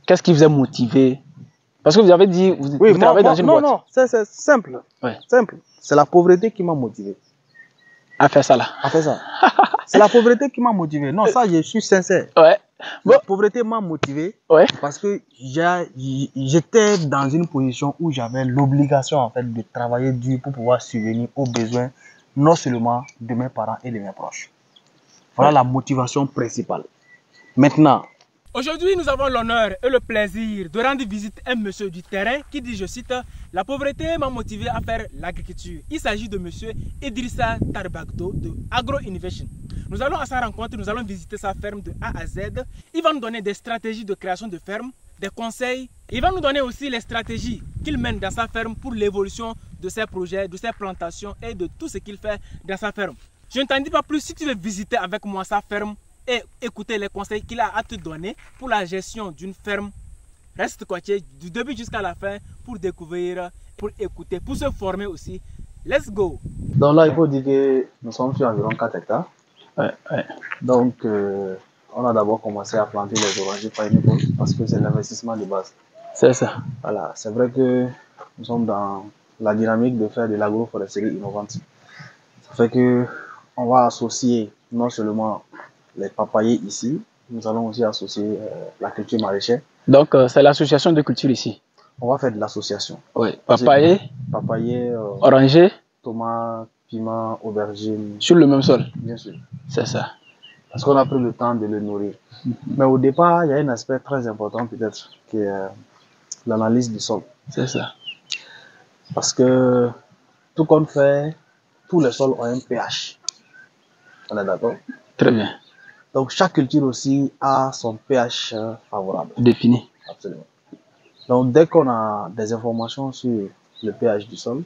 Qu'est-ce qui vous a motivé? Parce que vous avez dit, vous travaillez dans une boîte. Non, c'est simple. Ouais. Simple. C'est la pauvreté qui m'a motivé. À faire ça là. À faire ça. C'est la pauvreté qui m'a motivé. Non, ça, je suis sincère. Ouais. La pauvreté m'a motivé. Ouais. Parce que j'étais dans une position où j'avais l'obligation en fait de travailler dur pour pouvoir subvenir aux besoins non seulement de mes parents et de mes proches. Voilà la motivation principale. Maintenant, aujourd'hui, nous avons l'honneur et le plaisir de rendre visite à un monsieur du terrain qui dit, je cite, « La pauvreté m'a motivé à faire l'agriculture ». Il s'agit de monsieur Idrissa Tarbagdo de Agro Innovation. Nous allons à sa rencontre, nous allons visiter sa ferme de A à Z. Il va nous donner des stratégies de création de ferme, des conseils. Il va nous donner aussi les stratégies qu'il mène dans sa ferme pour l'évolution de ses projets, de ses plantations et de tout ce qu'il fait dans sa ferme. Je ne t'en dis pas plus, si tu veux visiter avec moi sa ferme et écouter les conseils qu'il a à te donner pour la gestion d'une ferme, reste coaché du début jusqu'à la fin pour découvrir, pour écouter, pour se former aussi. Let's go! Donc là, il faut dire que nous sommes sur environ 4 hectares. Ouais. Donc, on a d'abord commencé à planter les orangers pineapple parce que c'est l'investissement de base. C'est ça. Voilà, c'est vrai que nous sommes dans la dynamique de faire de l'agroforesterie innovante. Ça fait que on va associer non seulement les papayers ici, nous allons aussi associer la culture maraîchère. Donc, c'est l'association de culture ici. On va faire de l'association. Oui, papayer, oranger, tomates, piments, aubergines. Sur le même sol. Bien sûr. C'est ça. Parce qu'on a pris le temps de le nourrir. Mais au départ, il y a un aspect très important peut-être qui est l'analyse du sol. C'est ça. Parce que tout compte fait, tous les sols ont un pH. On est d'accord? Très bien. Donc chaque culture aussi a son pH favorable. Défini. Absolument. Donc dès qu'on a des informations sur le pH du sol,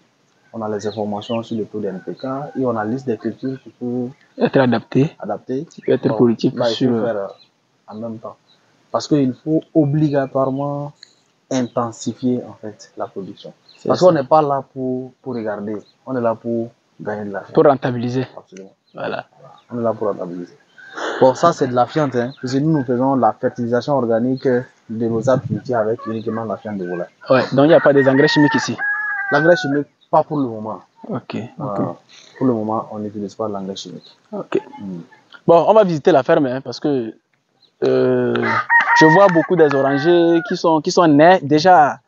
on a les informations sur le taux d'NPK et on a la liste des cultures qui peuvent être adaptées, qui peut être politique sur faire en même temps. Parce qu'il faut obligatoirement intensifier en fait la production. Parce qu'on n'est pas là pour regarder, on est là pour gagner de l'argent. Pour rentabiliser. Absolument. Voilà. On est là pour rentabiliser. Bon, ça c'est de la fiente, hein, parce que nous faisons la fertilisation organique de nos arbres fruitiers avec uniquement la fiente de volaille. Ouais, donc il n'y a pas des engrais chimiques ici. L'engrais chimique, pas pour le moment. Ok. Pour le moment, on n'utilise pas l'engrais chimique. Ok. Bon, on va visiter la ferme, hein, parce que je vois beaucoup des orangers qui sont nés déjà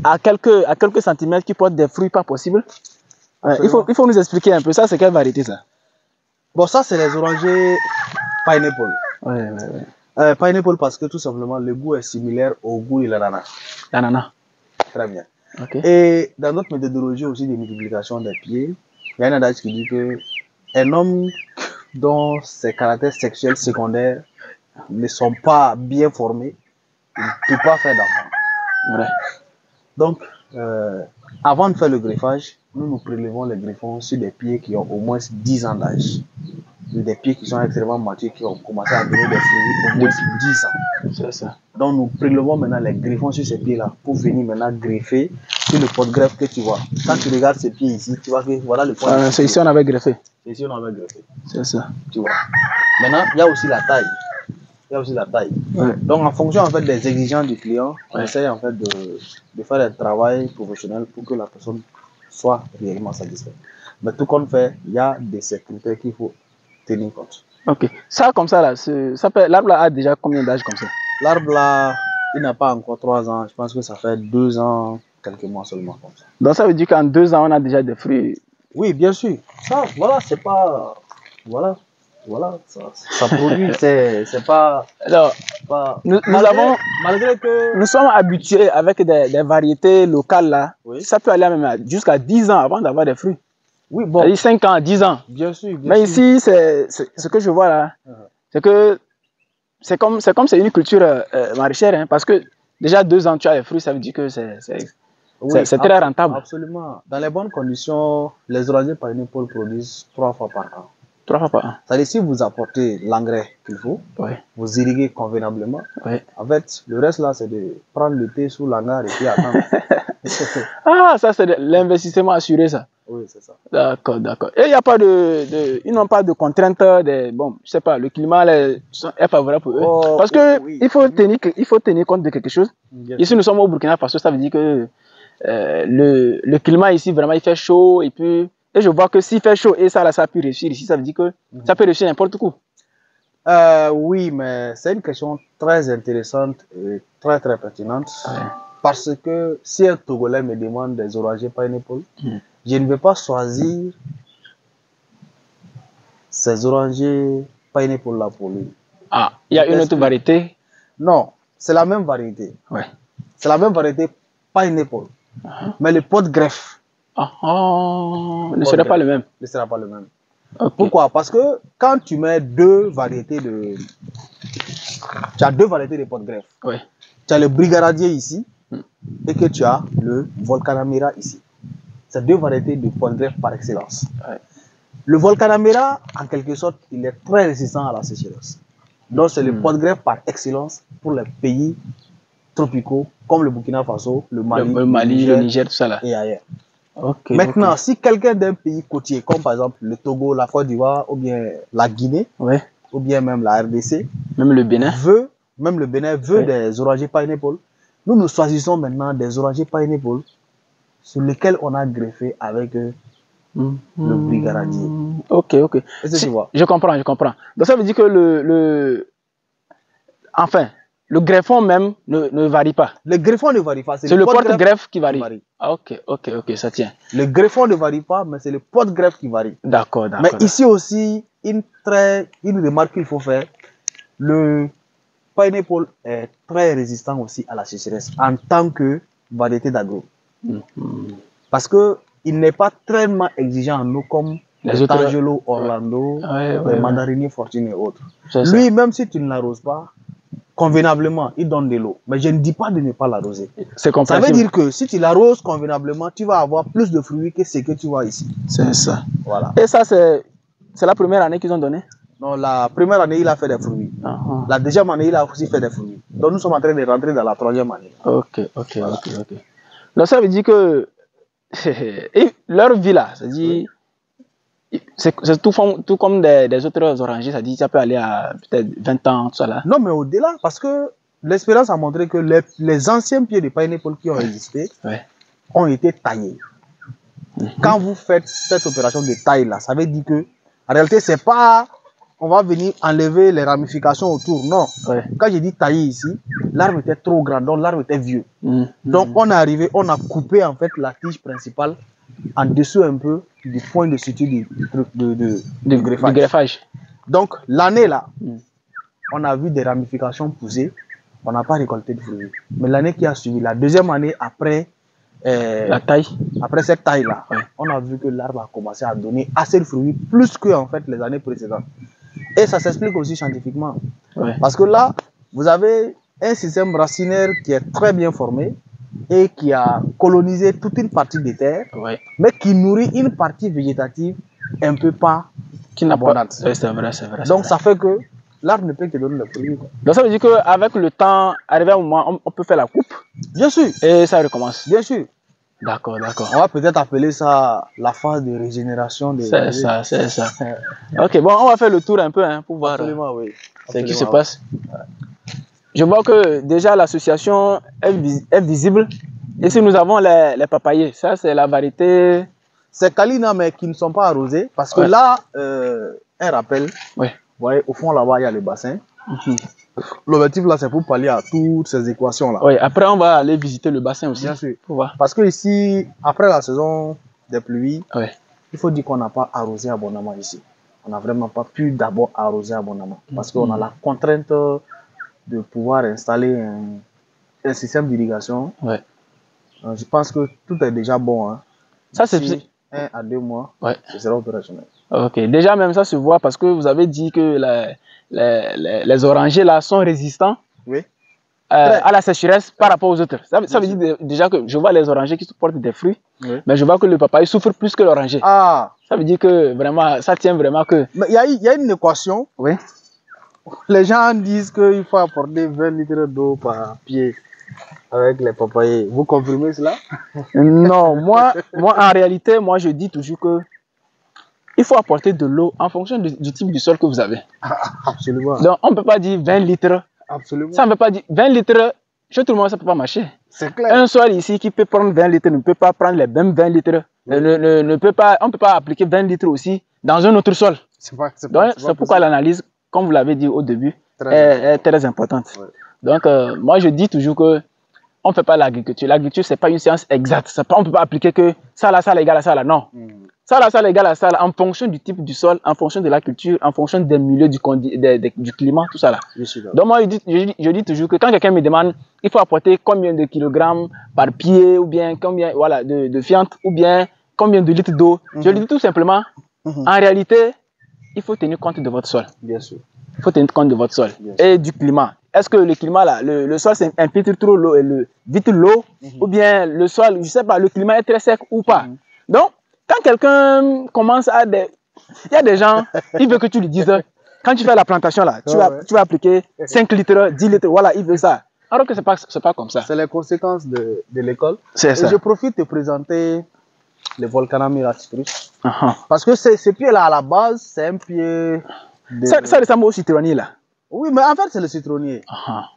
à quelques centimètres, qui portent des fruits pas possibles. Il faut nous expliquer un peu ça, c'est quelle variété ça? Bon, ça c'est les orangers pineapple. Ouais. Pineapple parce que tout simplement le goût est similaire au goût de l'ananas. L'ananas. Très bien. Okay. Et dans notre méthodologie aussi de multiplication des pieds, il y a un adage qui dit que un homme dont ses caractères sexuels secondaires ne sont pas bien formés, il ne peut pas faire d'enfant. Vrai. Donc, avant de faire le greffage, nous prélevons les greffons sur des pieds qui ont au moins 10 ans d'âge. Des pieds qui sont extrêmement matures, qui ont commencé à donner des fruits au moins 10 ans. C'est ça. Donc, nous prélevons maintenant les greffons sur ces pieds-là pour venir maintenant greffer sur le pot-greffe que tu vois. Quand tu regardes ces pieds ici, tu vois que voilà le point. C'est ici on avait greffé. C'est ici on avait greffé. C'est ça. Tu vois. Maintenant, il y a aussi la taille. Ouais. Donc, en fonction en fait, des exigences du client, on essaie en fait de faire un travail professionnel pour que la personne soit réellement satisfaite. Mais tout compte fait, il y a des critères qu'il faut tenir compte. Ok. Ça, comme ça, là, l'arbre a déjà combien d'âge comme ça? L'arbre là, il n'a pas encore 3 ans. Je pense que ça fait 2 ans, quelques mois seulement comme ça. Donc ça veut dire qu'en 2 ans, on a déjà des fruits? Oui, bien sûr. Ça, voilà, c'est pas... Voilà, ça produit, c'est pas... Alors, malgré que nous sommes habitués avec des variétés locales là, ça peut aller même jusqu'à 10 ans avant d'avoir des fruits. Oui, bon. C'est-à-dire 5 ans, 10 ans. Bien sûr. Mais ici, c'est ce que je vois là, c'est que c'est comme c'est une culture maraîchère, hein, parce que déjà 2 ans tu as les fruits, ça veut dire que c'est très rentable. Absolument. Dans les bonnes conditions, les orangers pineapple produisent 3 fois par an. 3 fois par an. C'est-à-dire si vous apportez l'engrais qu'il faut, vous irriguez convenablement. En fait, le reste là, c'est de prendre le thé sous l'hangar et puis attendre. Ah, ça c'est l'investissement assuré ça. Oui, c'est ça. D'accord, d'accord. Et il n'y a pas ils n'ont pas de contraintes, bon, je sais pas, le climat est favorable pour eux. Oh, Parce que oui. il faut tenir compte de quelque chose. Bien Ici, sûr. nous sommes au Burkina Faso, ça veut dire que le climat ici, vraiment, il fait chaud. Et je vois que s'il fait chaud et ça, là, ça peut réussir ici, ça veut dire que ça peut réussir n'importe où. Oui, mais c'est une question très intéressante et très très pertinente. Ouais. Parce que si un Togolais me demande des orangers pineapple, je ne vais pas choisir ces orangers pineapple là pour lui. Ah, il y a une autre variété. Non, c'est la même variété. Ouais. C'est la même variété pineapple. Mais le pot de greffe Ne serait pas le même. ne sera pas le même. Okay. Pourquoi? Parce que quand tu mets deux variétés de... Tu as deux variétés de pot de greffe. Ouais. Tu as le Brigaradier ici et que tu as le Volcanamera ici. C'est deux variétés de pot de greffe par excellence. Ouais. Le Volcanamera, en quelque sorte, il est très résistant à la sécheresse. Donc, c'est le pot de greffe par excellence pour les pays tropicaux comme le Burkina Faso, le Mali, le Niger, tout ça là. Et ailleurs. Okay, Maintenant, si quelqu'un d'un pays côtier, comme par exemple le Togo, la Côte d'Ivoire, ou bien la Guinée, ouais, ou bien même la RDC, même le Bénin veut des orangers pineapple, nous choisissons maintenant des orangers pineapple sur lesquels on a greffé avec le Brigaradier. Ok. Est-ce que tu vois? Je comprends. Donc ça veut dire que enfin, le greffon même ne varie pas. Le greffon ne varie pas. C'est le porte-greffe qui varie. Ah, ok, ça tient. Le greffon ne varie pas, mais c'est le porte-greffe qui varie. D'accord. Mais ici aussi, une remarque qu'il faut faire, le pineapple est très résistant aussi à la sécheresse en tant que variété d'agro. Parce qu'il n'est pas très exigeant en eau comme le Tangelo, Orlando, le Mandarinier, Fortune et autres. Lui, même si tu ne l'arroses pas, convenablement, il donne de l'eau. Mais je ne dis pas de ne pas l'arroser. C'est compréhensible. Ça veut dire que si tu l'arroses convenablement, tu vas avoir plus de fruits que ce que tu vois ici. C'est ça. Voilà. Et ça, c'est la première année qu'ils ont donné? Non, la première année, il a fait des fruits. La deuxième année, il a aussi fait des fruits. Donc, nous sommes en train de rentrer dans la troisième année. Ok. Donc, ça veut dire que leur vie là, c'est-à-dire, c'est tout comme des autres orangers, ça dit ça peut aller à peut-être 20 ans, tout ça là. Non, mais au-delà, parce que l'expérience a montré que les anciens pieds de pineapple qui ont existé ont été taillés. Quand vous faites cette opération de taille là, ça veut dire que en réalité, c'est pas on va venir enlever les ramifications autour, non. Quand je dis tailler ici, l'arbre était trop grand, donc l'arbre était vieux. Donc on est arrivé, on a coupé en fait la tige principale en dessous un peu du point de suture du greffage. Donc l'année là, on a vu des ramifications pousser, on n'a pas récolté de fruits. Mais l'année qui a suivi, la deuxième année après la taille, après cette taille là, on a vu que l'arbre a commencé à donner assez de fruits, plus que en fait les années précédentes. Et ça s'explique aussi scientifiquement. Parce que là, vous avez un système racinaire qui est très bien formé et qui a colonisé toute une partie des terres, mais qui nourrit une partie végétative un peu pas abondante. C'est vrai. Donc ça fait que l'arbre ne peut que donner le fruit. Donc ça veut dire qu'avec le temps, arrivé à un moment, on peut faire la coupe. Bien sûr. Et ça recommence. Bien sûr. D'accord. On va peut-être appeler ça la phase de régénération. C'est ça. Ok, bon, on va faire le tour un peu pour voir ce qui se passe. Je vois que déjà l'association est visible. Et si nous avons les papayers, ça c'est la variété. C'est Kalina, mais qui ne sont pas arrosés. Parce que là, un rappel. Vous voyez, au fond là-bas, il y a le bassin. L'objectif là, c'est pour pallier à toutes ces équations là. Après on va aller visiter le bassin aussi. Bien sûr. Pour voir. Parce que ici, après la saison des pluies, il faut dire qu'on n'a pas arrosé abondamment ici. On n'a vraiment pas pu d'abord arroser abondamment. Parce qu'on a la contrainte de pouvoir installer un système d'irrigation. Je pense que tout est déjà bon. Ça c'est 1 à 2 mois, ce sera opérationnel. Ok, déjà même ça se voit parce que vous avez dit que les orangers là sont résistants à la sécheresse par rapport aux autres. Ça veut dire déjà que je vois les orangers qui portent des fruits, mais je vois que le papaye souffre plus que l'oranger. Ça veut dire que vraiment, ça tient vraiment que... Mais il y a une équation. Les gens disent qu'il faut apporter 20 litres d'eau par pied. avec les papayers. Vous comprenez cela? Non, moi, en réalité, moi, je dis toujours que il faut apporter de l'eau en fonction du type de sol que vous avez. Absolument. Donc, on ne peut pas dire 20 litres. Absolument. Ça ne veut pas dire 20 litres. Chez tout le monde, ça ne peut pas marcher. C'est clair. Un sol ici qui peut prendre 20 litres ne peut pas prendre les mêmes 20 litres. On ne peut pas appliquer 20 litres aussi dans un autre sol. Donc, c'est pourquoi l'analyse, comme vous l'avez dit au début, est très importante. Ouais. Donc, moi, je dis toujours que on ne fait pas l'agriculture. L'agriculture, ce n'est pas une science exacte. On ne peut pas appliquer que ça là, égale à ça là. Non. Ça là, égale à ça là, en fonction du type du sol, en fonction de la culture, en fonction des milieux, du climat, tout ça là. Donc, moi, je dis toujours que quand quelqu'un me demande, il faut apporter combien de kilogrammes par pied, ou bien combien de fientes, ou bien combien de litres d'eau, je lui dis tout simplement, en réalité, il faut tenir compte de votre sol. Bien sûr. Il faut tenir compte de votre sol et du climat. Est-ce que le climat là, le sol infiltre trop l'eau et vite l'eau, ou bien le sol, je ne sais pas, le climat est très sec ou pas. Donc, quand quelqu'un commence à il y a des gens, il veut que tu lui dises, quand tu fais la plantation là, tu vas appliquer 5 litres, 10 litres, voilà, il veut ça. Alors que ce n'est pas comme ça. C'est les conséquences de l'école. C'est ça. Et je profite de présenter le Volcanamira citrus. Parce que ce pied-là, à la base, c'est un pied... Ça ressemble au citronnier, là. Oui, mais en fait, c'est le citronnier.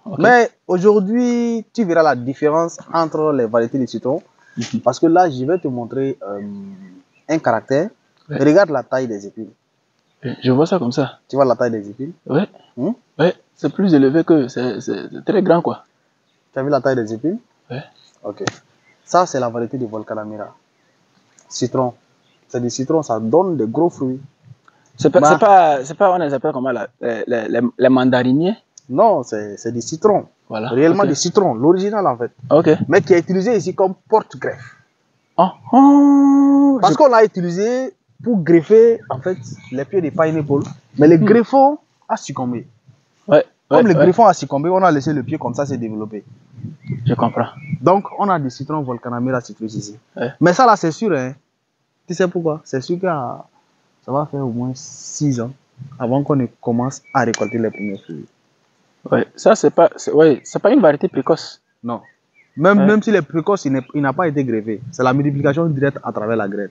Okay. Mais aujourd'hui, tu verras la différence entre les variétés de citron. Parce que là, je vais te montrer un caractère. Ouais. Regarde la taille des épines. Je vois ça comme ça. Tu vois la taille des épines? Oui. Ouais, c'est plus élevé que... C'est très grand, quoi. Tu as vu la taille des épines? Oui. Ok. Ça, c'est la variété de Volcanamira. Citron. C'est des citrons, ça donne de gros fruits. C'est pas, on les appelle comment là, les mandariniers? Non, c'est des citrons. Voilà. Réellement des citrons, l'original en fait. Ok. Mais qui est utilisé ici comme porte-greffe. Parce qu'on l'a utilisé pour greffer en fait les pieds des pineapple. Mais le greffon a succombé. Ouais. Comme le greffon a succombé, on a laissé le pied comme ça se développer. Je comprends. Donc on a des citrons Volcanamira citrus ici. Ouais. Mais ça là c'est sûr, hein. Tu sais pourquoi? C'est sûr que ça va faire au moins 6 ans avant qu'on ne commence à récolter les premiers fruits. Ouais, ça c'est pas une variété précoce. Non. Même s'il est précoce, il n'a pas été greffé. C'est la multiplication directe à travers la graine.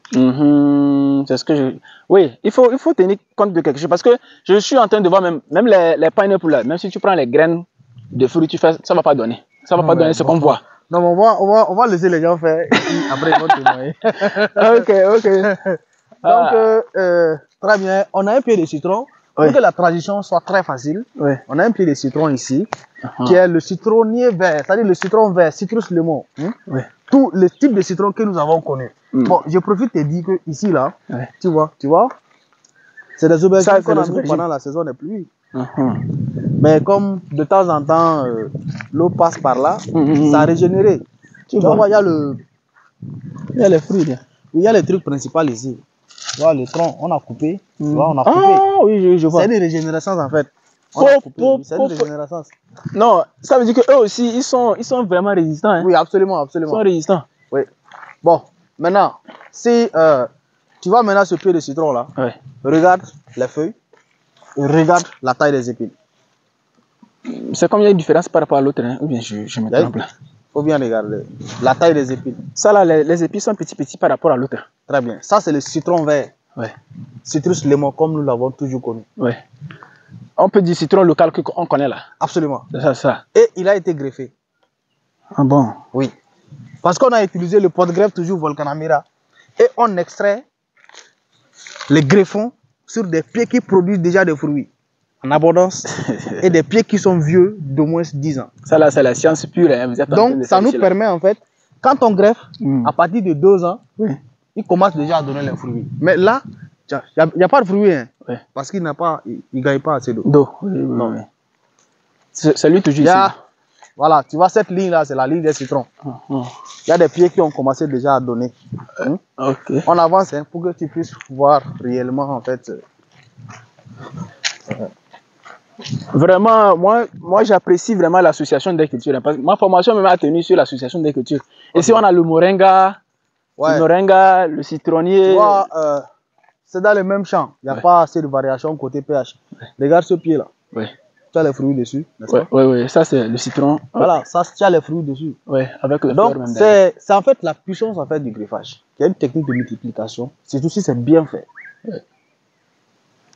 C'est ce que je... Oui, il faut tenir compte de quelque chose. Parce que je suis en train de voir même les pineapples là, même si tu prends les graines de fruits, tu fais, ça ne va pas donner. Ça ne va pas donner ce qu'on voit. Non, mais on va laisser les gens faire. Après, ils vont témoigner. Ok. Donc, très bien. On a un pied de citron. Pour que la transition soit très facile, on a un pied de citron ici, qui est le citronnier vert, c'est-à-dire le citron vert, citrus lemon. Tous les types de citrons que nous avons connus. Bon, je profite de te dire que ici, là, tu vois, c'est des aubergines qu'on a mis pendant la saison des pluies. Mais comme de temps en temps, l'eau passe par là, ça a régénéré. Tu vois, il y a les fruits. Il y a les trucs principaux ici. Tu vois, le tronc, on a coupé. Tu vois, on a coupé. Ah oui, je vois. C'est une régénérescence en fait. C'est une régénérescence. Non, ça veut dire qu'eux aussi, ils sont vraiment résistants. Hein. Oui, absolument. Ils sont résistants. Oui. Bon, maintenant, si tu vois maintenant ce pied de citron là, regarde les feuilles, regarde la taille des épines. C'est comme il y a une différence par rapport à l'autre, hein? Ou bien je me trompe là. Faut bien regarder la taille des épines. Ça là, les épines sont petits par rapport à l'autre. Très bien. Ça c'est le citron vert. Citrus lemon comme nous l'avons toujours connu. On peut dire citron local qu'on connaît là. Absolument. C'est ça. Et il a été greffé. Ah bon? Oui. Parce qu'on a utilisé le pot-greffe toujours Volcanamira. Et on extrait les greffons sur des pieds qui produisent déjà des fruits en abondance et des pieds qui sont vieux d'au moins 10 ans. Ça là, c'est la science pure. Hein. Vous êtes donc, ça nous permet en fait, quand on greffe, à partir de 2 ans, il commence déjà à donner les fruits. Mais là, il n'y a pas de fruits, hein, parce qu'il ne gagne pas assez d'eau. Non. C'est lui toujours ici. Voilà, tu vois cette ligne là, c'est la ligne des citrons. Il y a des pieds qui ont commencé déjà à donner. On avance pour que tu puisses voir réellement en fait. Vraiment, moi j'apprécie vraiment l'association des cultures. Ma formation même a tenu sur l'association des cultures. Ici on a le moringa, le citronnier. Tu vois, c'est dans le même champ. Il n'y a pas assez de variation côté pH. Regarde ce pied là. tu as les fruits dessus, n'est-ce Ouais, pas? ouais, ouais, ça c'est le citron. Voilà, ça, tu as les fruits dessus. Ouais, avec le Donc, fleur même derrière. c'est en fait la puissance en fait, du greffage. Il y a une technique de multiplication, surtout si c'est bien fait, Ouais.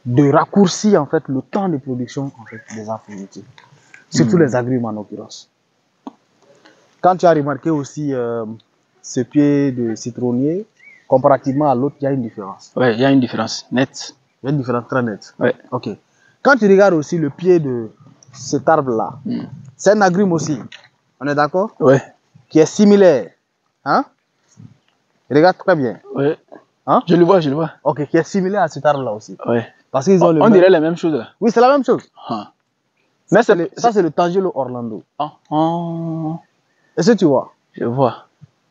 de raccourcir en fait le temps de production en fait, des arbres fruitiers. Surtout les agrumes en l'occurrence. Quand tu as remarqué aussi ce pied de citronnier, comparativement à l'autre, il y a une différence. Ouais, il y a une différence nette. Il y a une différence très nette. Ouais. Ok. Quand tu regardes aussi le pied de cet arbre-là, c'est un agrume aussi. On est d'accord? Ouais. Qui est similaire. Hein? Regarde très bien. Ouais. Hein? Je le vois, je le vois. Ok, qui est similaire à cet arbre-là aussi. Ouais. Parce qu'ils ont le On même... dirait la même chose là. Oui, c'est la même chose. Ah. Mais Ça, c'est le Tangelo Orlando. Ah. Ah. Est-ce que tu vois? Je vois.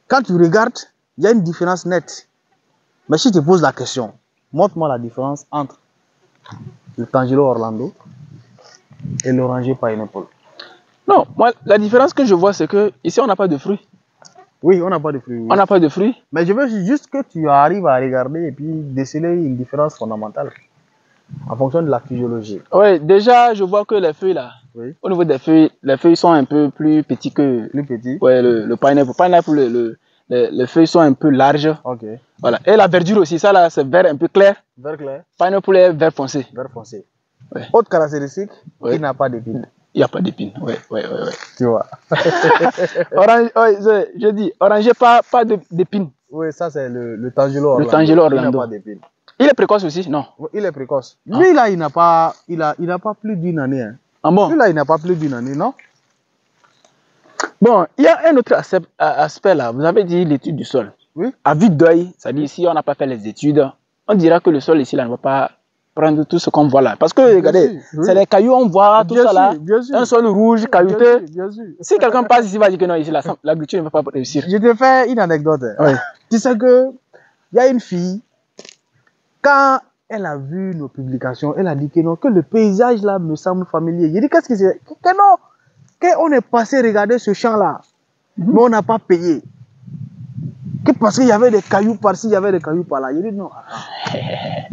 Quand tu regardes, il y a une différence nette. Mais si je te pose la question, montre-moi la différence entre le Tangelo Orlando et l'oranger Pineapple. Non, moi, la différence que je vois, c'est que ici, on n'a pas de fruits. Oui, on n'a pas de fruits. Oui. On n'a pas de fruits. Mais je veux juste que tu arrives à regarder et puis déceler une différence fondamentale en fonction de la physiologie. Oui, déjà, je vois que les feuilles là, Oui. au niveau des feuilles, les feuilles sont un peu plus petites que Plus petit. ouais, le pineapple. Pineapple, les feuilles sont un peu larges. Ok. Voilà. Et la verdure aussi, ça là, c'est vert un peu clair. Vert clair. Pineapple est vert foncé. Vert foncé. Ouais. Autre caractéristique, Ouais. il n'a pas d'épines. Il n'y a pas d'épines. Ouais. Tu vois. Orange, ouais, je dis, oranger, pas d'épines. Oui, ça c'est le Tangelo Orlando. Le Tangelo Il n'a Orlando. pas d'épines. Il est précoce aussi, non? Il est précoce. Lui là, il n'a pas plus d'une année. Hein. Ah bon? Lui là, il n'a pas plus d'une année, non? Bon, il y a un autre aspect là. Vous avez dit l'étude du sol. Oui. À vue d'œil, c'est-à-dire si on n'a pas fait les études, on dira que le sol ici là ne va pas prendre tout ce qu'on voit là. Parce que regardez, sûr, oui. c'est les cailloux, on voit tout ça là. Bien sûr. Un sol rouge, caillouteux. Bien sûr. Si quelqu'un passe ici, il va dire que non, ici l'agriculture ne va pas réussir. Je te fais une anecdote. Oui. Tu sais que il y a une fille, quand elle a vu nos publications, elle a dit que non, que le paysage là me semble familier. J'ai dit qu'est-ce que c'est? Que non, qu'on est passé regarder ce champ là, mais on n'a pas payé. Que parce qu'il y avait des cailloux par-ci, il y avait des cailloux par-là. Il dit non, attends.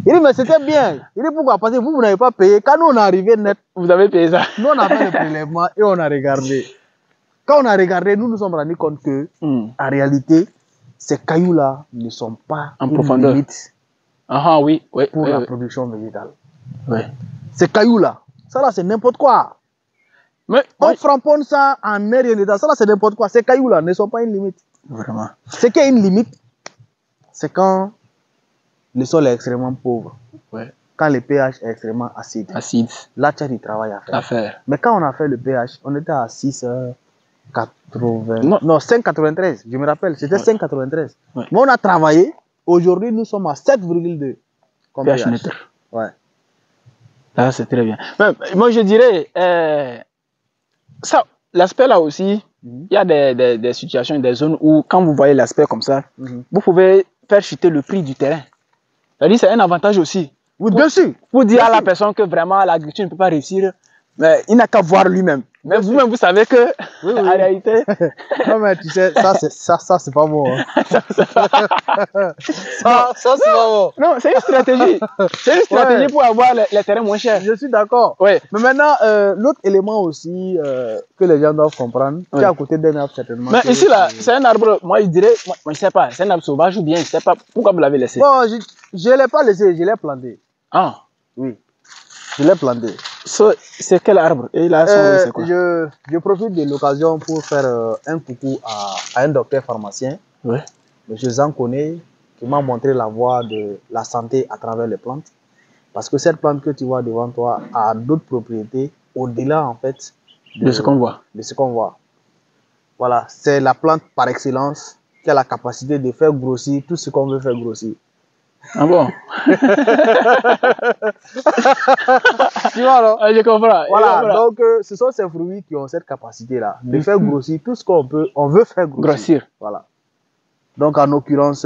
Il dit mais c'était bien. Il dit pourquoi? Parce que vous n'avez pas payé. Quand nous on est arrivé net, Vous avez payé ça. nous on a fait le prélèvement et on a regardé. Quand on a regardé, nous nous sommes rendus compte que en réalité, ces cailloux-là ne sont pas En une profondeur. limite Ah oui, oui. pour oui, la oui. production végétale. Oui. Ces cailloux-là, ça là c'est n'importe quoi. Mais On oui, framponne ça en air et dedans. Ça là c'est n'importe quoi. Ces cailloux-là ne sont pas une limite. vraiment. Ce qui est une limite, c'est quand le sol est extrêmement pauvre. Ouais. Quand le pH est extrêmement acide. Acide Là, tu as du travail à faire. à faire. Mais quand on a fait le pH, on était à 6,80. Non. Non, 5,93. Je me rappelle, c'était 5,93. Ouais. Mais on a travaillé. Aujourd'hui, nous sommes à 7,2. Comme pH pH. neutre. Ouais. Là, c'est très bien. Mais, moi, je dirais, ça, l'aspect là aussi, il y a des situations, des zones où, quand vous voyez l'aspect comme ça, vous pouvez faire chuter le prix du terrain. C'est-à-dire, c'est un avantage aussi. Oui, bien sûr. Pour dire Bien à la sûr. personne que vraiment l'agriculture ne peut pas réussir, mais il n'a qu'à voir lui-même. Mais vous-même, vous savez que, Oui, oui. en réalité, Non, mais tu sais, ça, c'est pas bon. Hein. ça, c'est pas bon. non, c'est une stratégie. C'est une stratégie Ouais. pour avoir les terrains moins chers. Je suis d'accord. Ouais. Mais maintenant, l'autre élément aussi que les gens doivent comprendre, Ouais. qui est à côté d'un arbre certainement. Mais que- ici, là, c'est un arbre, moi, je dirais, moi, je ne sais pas, c'est un arbre sauvage ou bien, je ne sais pas pourquoi vous l'avez laissé. Bon, je ne l'ai pas laissé, je l'ai planté. Ah, Oui, je l'ai planté. c'est quel arbre? Et là, c'est quoi? Je profite de l'occasion pour faire un coucou à un docteur pharmacien, Ouais. M. Zankone, qui m'a montré la voie de la santé à travers les plantes. Parce que cette plante que tu vois devant toi a d'autres propriétés au-delà, en fait, De ce qu'on voit. de ce qu'on voit. Voilà, c'est la plante par excellence qui a la capacité de faire grossir tout ce qu'on veut faire grossir. Ah bon? Tu vois, non? Ah, je comprends. Voilà, Je comprends. donc ce sont ces fruits qui ont cette capacité-là de faire grossir tout ce on veut faire grossir. Grossir. Voilà. Donc en l'occurrence,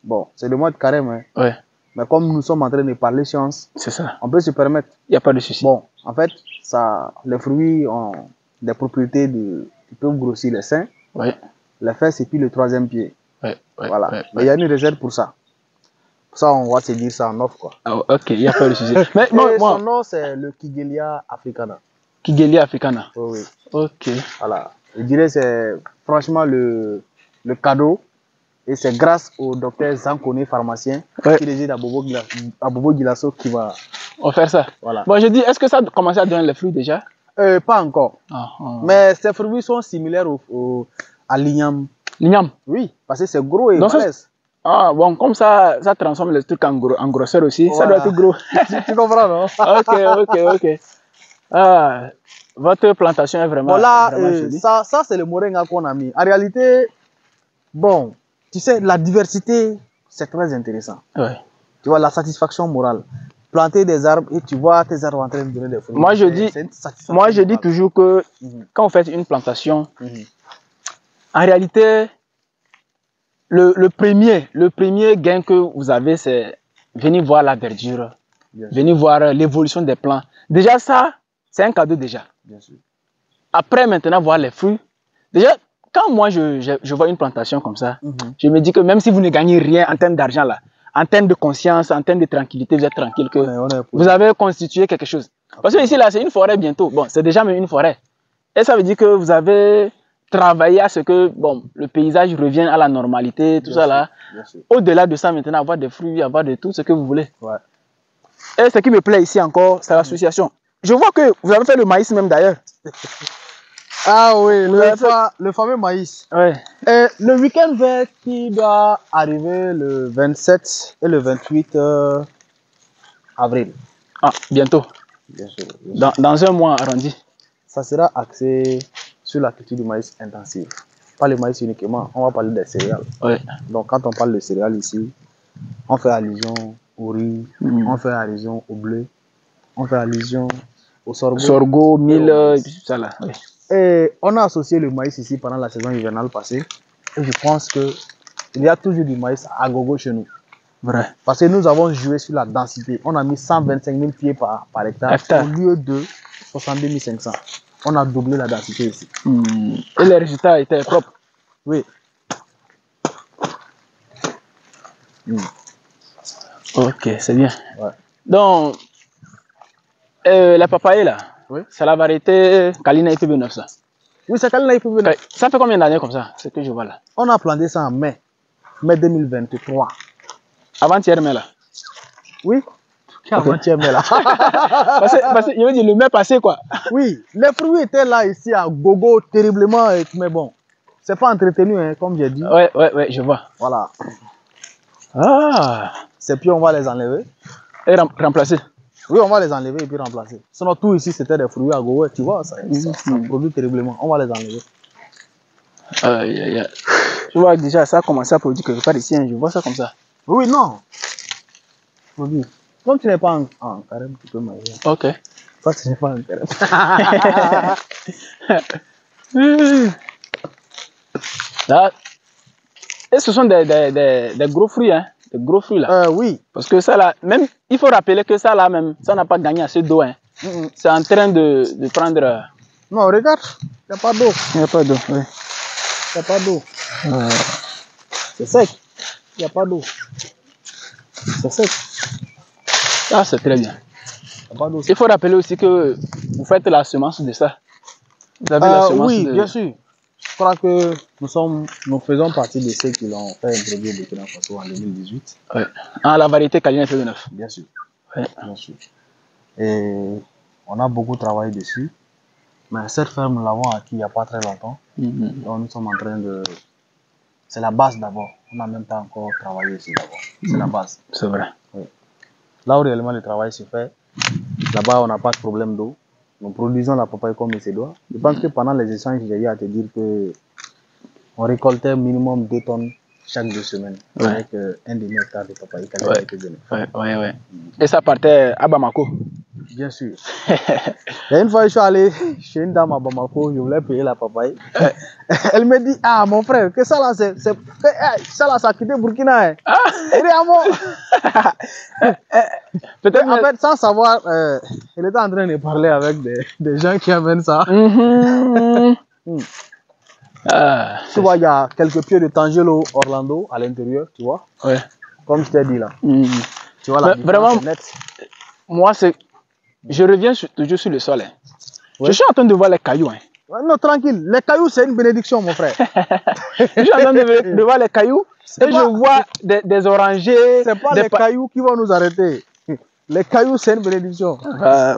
bon, c'est le mois de carême, hein, Ouais, mais comme nous sommes en train de parler science, c'est ça. on peut se permettre. Il n'y a pas de souci. Bon, en fait, les fruits ont des propriétés qui peuvent grossir les seins, Ouais, les fesses et puis le troisième pied. ouais, ouais. Voilà. ouais, Mais il y a une réserve pour ça. Pour ça, on va se dire ça en off, quoi. Ah, ok, il n'y a pas de souci. Mais Et moi, son nom, c'est le Kigelia africana. Kigelia africana. Oui, oui. Ok. Voilà. Je dirais c'est franchement le cadeau. Et c'est grâce au docteur Zankone, pharmacien, Ouais. qui réside à Bobo Gilasso, qui va... On va faire ça. Voilà. Bon, je dis, est-ce que ça a commencé à donner les fruits déjà? Pas encore. Ah, ah. Mais ces fruits sont similaires à l'igname. L'igname. Oui, parce que c'est gros et Donc, balèze. Ah, bon, comme ça transforme les trucs en grosseur aussi. Ça doit Voilà. être gros. Tu comprends, non? Ok. Ah, votre plantation est vraiment, Bon, là, vraiment jolie. ça c'est le moringa qu'on a mis. En réalité, bon, tu sais, la diversité, c'est très intéressant. Ouais. Tu vois, la satisfaction morale. Planter des arbres et tu vois tes arbres en train de donner des fruits. Moi, je dis, c'est une satisfaction moi, je dis morale. toujours que Mhm. quand vous faites une plantation, Mhm. en réalité, le premier gain que vous avez, c'est venir voir la verdure, Bien sûr, venir voir l'évolution des plants. Déjà, ça, c'est un cadeau déjà. bien sûr. Après, maintenant, voir les fruits. Déjà, quand moi, je vois une plantation comme ça, Mhm. je me dis que même si vous ne gagnez rien en termes d'argent là, en termes de conscience, en termes de tranquillité, vous êtes tranquille que On est vous avez constitué quelque chose. Parce que ici, là, c'est une forêt bientôt. Bon, c'est déjà même une forêt. Et ça veut dire que vous avez travaillé à ce que, bon, le paysage revienne à la normalité, tout Bien ça sûr, là. bien sûr. Au-delà de ça, maintenant, avoir des fruits, avoir de tout ce que vous voulez. Ouais. Et ce qui me plaît ici encore, c'est l'association. Je vois que vous avez fait le maïs même d'ailleurs. Ah oui, Vous avez fait- le fameux maïs. Ouais. Et le week-end vert qui doit arriver le 27 et le 28 avril. Ah, bientôt. Bien sûr, bien sûr. Dans un mois arrondi. Ça sera axé sur la culture du maïs intensive. Pas le maïs uniquement, on va parler des céréales. Ouais. Donc quand on parle de céréales ici, on fait allusion au riz, Mm. on fait allusion au blé, on fait allusion au sorgho. Sorgho, mil, Et au maïs. et puis tout ça là. Ouais. Et on a associé le maïs ici pendant la saison hivernale passée. Et je pense que il y a toujours du maïs à gogo chez nous. Vrai. Parce que nous avons joué sur la densité. On a mis 125 000 pieds par hectare Hectare. au lieu de 62 500. On a doublé la densité ici. Mm. Et les résultats étaient propres. Oui. Ok, c'est bien. Ouais. Donc, la papaye là, Oui. c'est la variété Kalina IPB9 ça. Oui, c'est quand même là, il peut venir. Ça fait combien d'années comme ça, ce que je vois là? On a planté ça en mai 2023. Avant-hier, mais là. Oui. Avant-hier, mai là. parce que je veux dire, le mai passé quoi. Oui, les fruits étaient là ici à gogo terriblement, mais bon, c'est pas entretenu, hein, comme j'ai dit. Ouais, je vois. Voilà. Ah, C'est puis on va les enlever. et remplacer. Oui, on va les enlever et puis remplacer. Sinon, tout ici, c'était des fruits à gogo. Tu vois, ça produit terriblement. On va les enlever. Aïe, aïe, aïe. Je vois déjà, ça a commencé à produire quelque part ici. Hein. Je vois ça comme ça. Oui, non. Produit. Comme tu n'es pas en carême, tu peux manger. Ok. Ça, tu n'es pas en carême. Là. Et ce sont des gros fruits, hein. Des gros fruits là. Oui. Parce que ça là, même, il faut rappeler que ça là même, ça n'a pas gagné assez d'eau. Hein. C'est en train de prendre. Non, regarde, il n'y a pas d'eau. Il n'y a pas d'eau. Oui. Il n'y a pas d'eau. C'est sec. Il n'y a pas d'eau. C'est sec. Ah, c'est très bien. Il n'y a pas d'eau. Il faut rappeler aussi que vous faites la semence de ça. Vous avez la semence oui, de... bien sûr. Je crois que nous faisons partie de ceux qui l'ont fait introduire au Burkina Faso en 2018. Ouais. Ah, la variété Kalina FB9. Bien sûr. Ouais. Bien sûr. Et on a beaucoup travaillé dessus. Mais cette ferme, nous l'avons acquis il n'y a pas très longtemps. Donc nous sommes en train de... C'est la base d'abord. On n'a même pas encore travaillé ici d'abord. C'est la base. C'est vrai. Oui. Là où réellement le travail se fait, là-bas on n'a pas de problème d'eau. Nous produisons la papaye comme il se doit. Je pense que pendant les échanges, j'ai eu à te dire que on récoltait minimum 2 tonnes chaque 2 semaines avec un demi-hectare de papaye. Ouais. Et ça partait à Bamako. Bien sûr. Et une fois, je suis allé chez une dame à Bamako, je voulais payer la papaye. Elle me dit, ah mon frère, que ça là, ça là, ça a quitté Burkina. Hein. Elle dit, ah bon. Peut-être en fait, sans savoir, elle était en train de parler avec des gens qui amènent ça. Tu vois, il y a quelques pieds de Tangelo Orlando à l'intérieur, tu vois. Ouais. Comme je t'ai dit là. Tu vois, la vraiment, nette. Moi, je reviens toujours sur le sol. Hein. Je suis en train de voir les cailloux. Hein. Non, tranquille. Les cailloux, c'est une bénédiction, mon frère. Je suis en train de voir les cailloux et je vois des orangers. C'est pas les cailloux qui vont nous arrêter. Les cailloux, c'est une bénédiction. Ouais.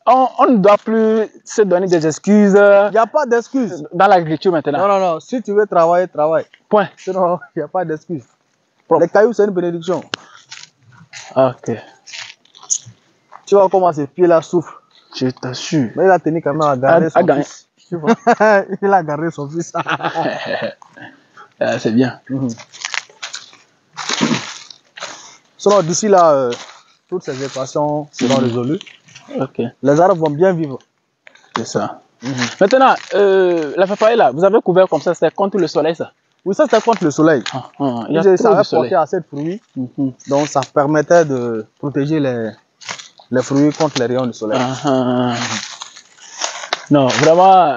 On ne doit plus se donner des excuses. Il n'y a pas d'excuses. Dans l'agriculture maintenant. Non. Si tu veux travailler, travaille. Point. Sinon, il n'y a pas d'excuses. Les cailloux, c'est une bénédiction. Ok. Tu vois comment ces pieds-là souffrent. Je t'assure. Mais il a tenu quand même à garder son fils. Tu vois? Il a gardé son fils. C'est bien. Sinon, d'ici là, toutes ces équations seront résolues. Ok. Les arbres vont bien vivre. C'est ça. Maintenant, la papaye là, vous avez couvert comme ça, c'est contre le soleil ça? Oui, ça c'est contre le soleil. Il y a trop de soleil. Porté assez de fruits. Donc ça permettait de protéger les fruits contre les rayons du soleil. Non, vraiment,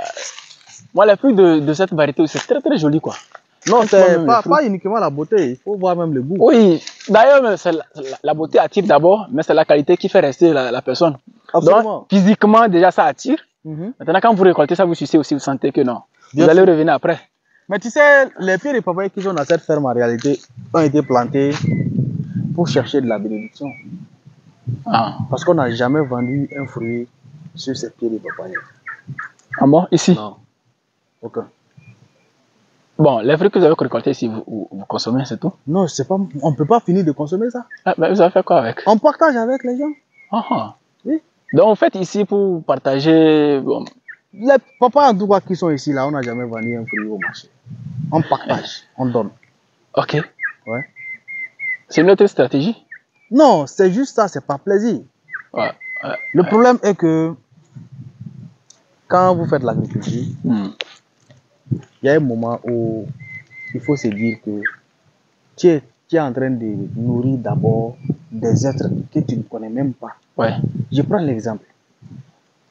moi les fruits de cette variété, c'est très très joli quoi. Non, c'est pas uniquement la beauté, il faut voir même le goût. Oui, d'ailleurs, la beauté attire d'abord, mais c'est la qualité qui fait rester la personne. Absolument. Donc, physiquement, déjà, ça attire. Maintenant, quand vous récoltez ça, vous sucez aussi, vous sentez que non. Vous allez revenir après. Mais tu sais, les pieds de papaye qui sont dans cette ferme, en réalité, ont été plantés pour chercher de la bénédiction. Parce qu'on n'a jamais vendu un fruit sur ces pieds de papaye. Ah bon, ici? Non. Aucun. Bon, les fruits que vous avez récoltés ici, vous consommez, c'est tout? Non, on ne peut pas finir de consommer ça. Ah, mais vous avez fait quoi avec? On partage avec les gens. Oui. Donc, en fait, ici, pour partager... Bon. Les papas, en tout cas, qui sont ici, là, on n'a jamais vendu un fruit au marché. On partage, on donne. Ok. Ouais. C'est une autre stratégie? Non, c'est juste ça, c'est par plaisir. Le problème est que quand vous faites l'agriculture, il y a un moment où il faut se dire que tu es en train de nourrir d'abord des êtres que tu ne connais même pas. Je prends l'exemple.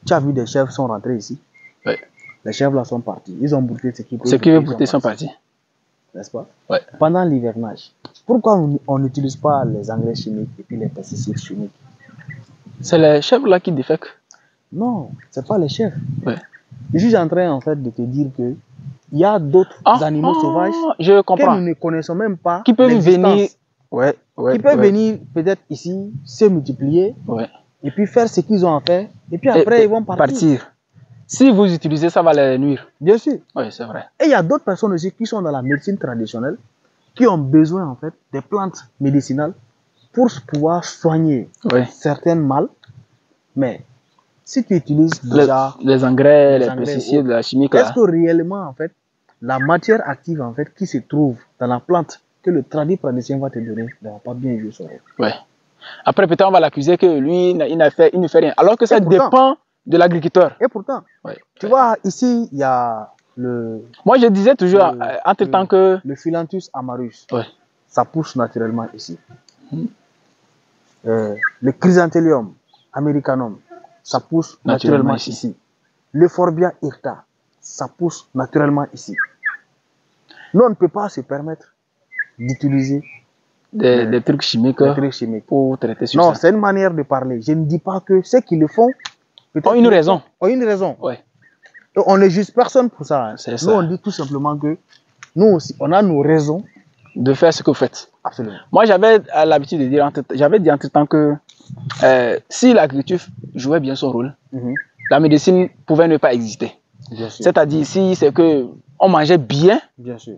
Tu as vu des chèvres sont rentrés ici. Les chèvres là sont partis. Ils ont brouté ce qui veut brouter sont partis. N'est-ce pas? Pendant l'hivernage. Pourquoi on n'utilise pas les engrais chimiques et puis les pesticides chimiques? C'est les chèvres là qui défèquent? Non, c'est pas les chèvres. Je suis en train en fait de te dire que il y a d'autres animaux sauvages que nous ne connaissons même pas. Qui peuvent venir. Qui peuvent venir peut-être ici, se multiplier. Et puis faire ce qu'ils ont à faire. Et puis après, ils vont partir. Si vous utilisez, ça va les nuire. Bien sûr. Oui, c'est vrai. Et il y a d'autres personnes aussi qui sont dans la médecine traditionnelle, qui ont besoin en fait des plantes médicinales pour pouvoir soigner certaines mal. Mais si tu utilises déjà les engrais, les pesticides, la chimie, est-ce que réellement en fait la matière active en fait qui se trouve dans la plante que le praticien va te donner ne va pas bien jouer son rôle? Après peut-être on va l'accuser que lui il ne fait rien, alors que ça dépend de l'agriculteur. Et pourtant, tu vois ici il y a le. Moi je disais toujours entre temps que le Phyllanthus amarus, ça pousse naturellement ici. Le Chrysanthellum americanum, ça pousse naturellement ici. L'Euphorbia hirta, ça pousse naturellement ici. Nous, on ne peut pas se permettre d'utiliser des trucs chimiques pour traiter sur ça. Non, c'est une manière de parler. Je ne dis pas que ceux qui le font ont une raison. Ont une raison. On ne juge personne pour ça. Nous, on dit tout simplement que nous aussi, on a nos raisons de faire ce que vous faites. Absolument. Moi, j'avais l'habitude de dire, entre temps que si l'agriculture jouait bien son rôle, la médecine pouvait ne pas exister. C'est-à-dire ici, c'est que on mangeait bien. Bien sûr.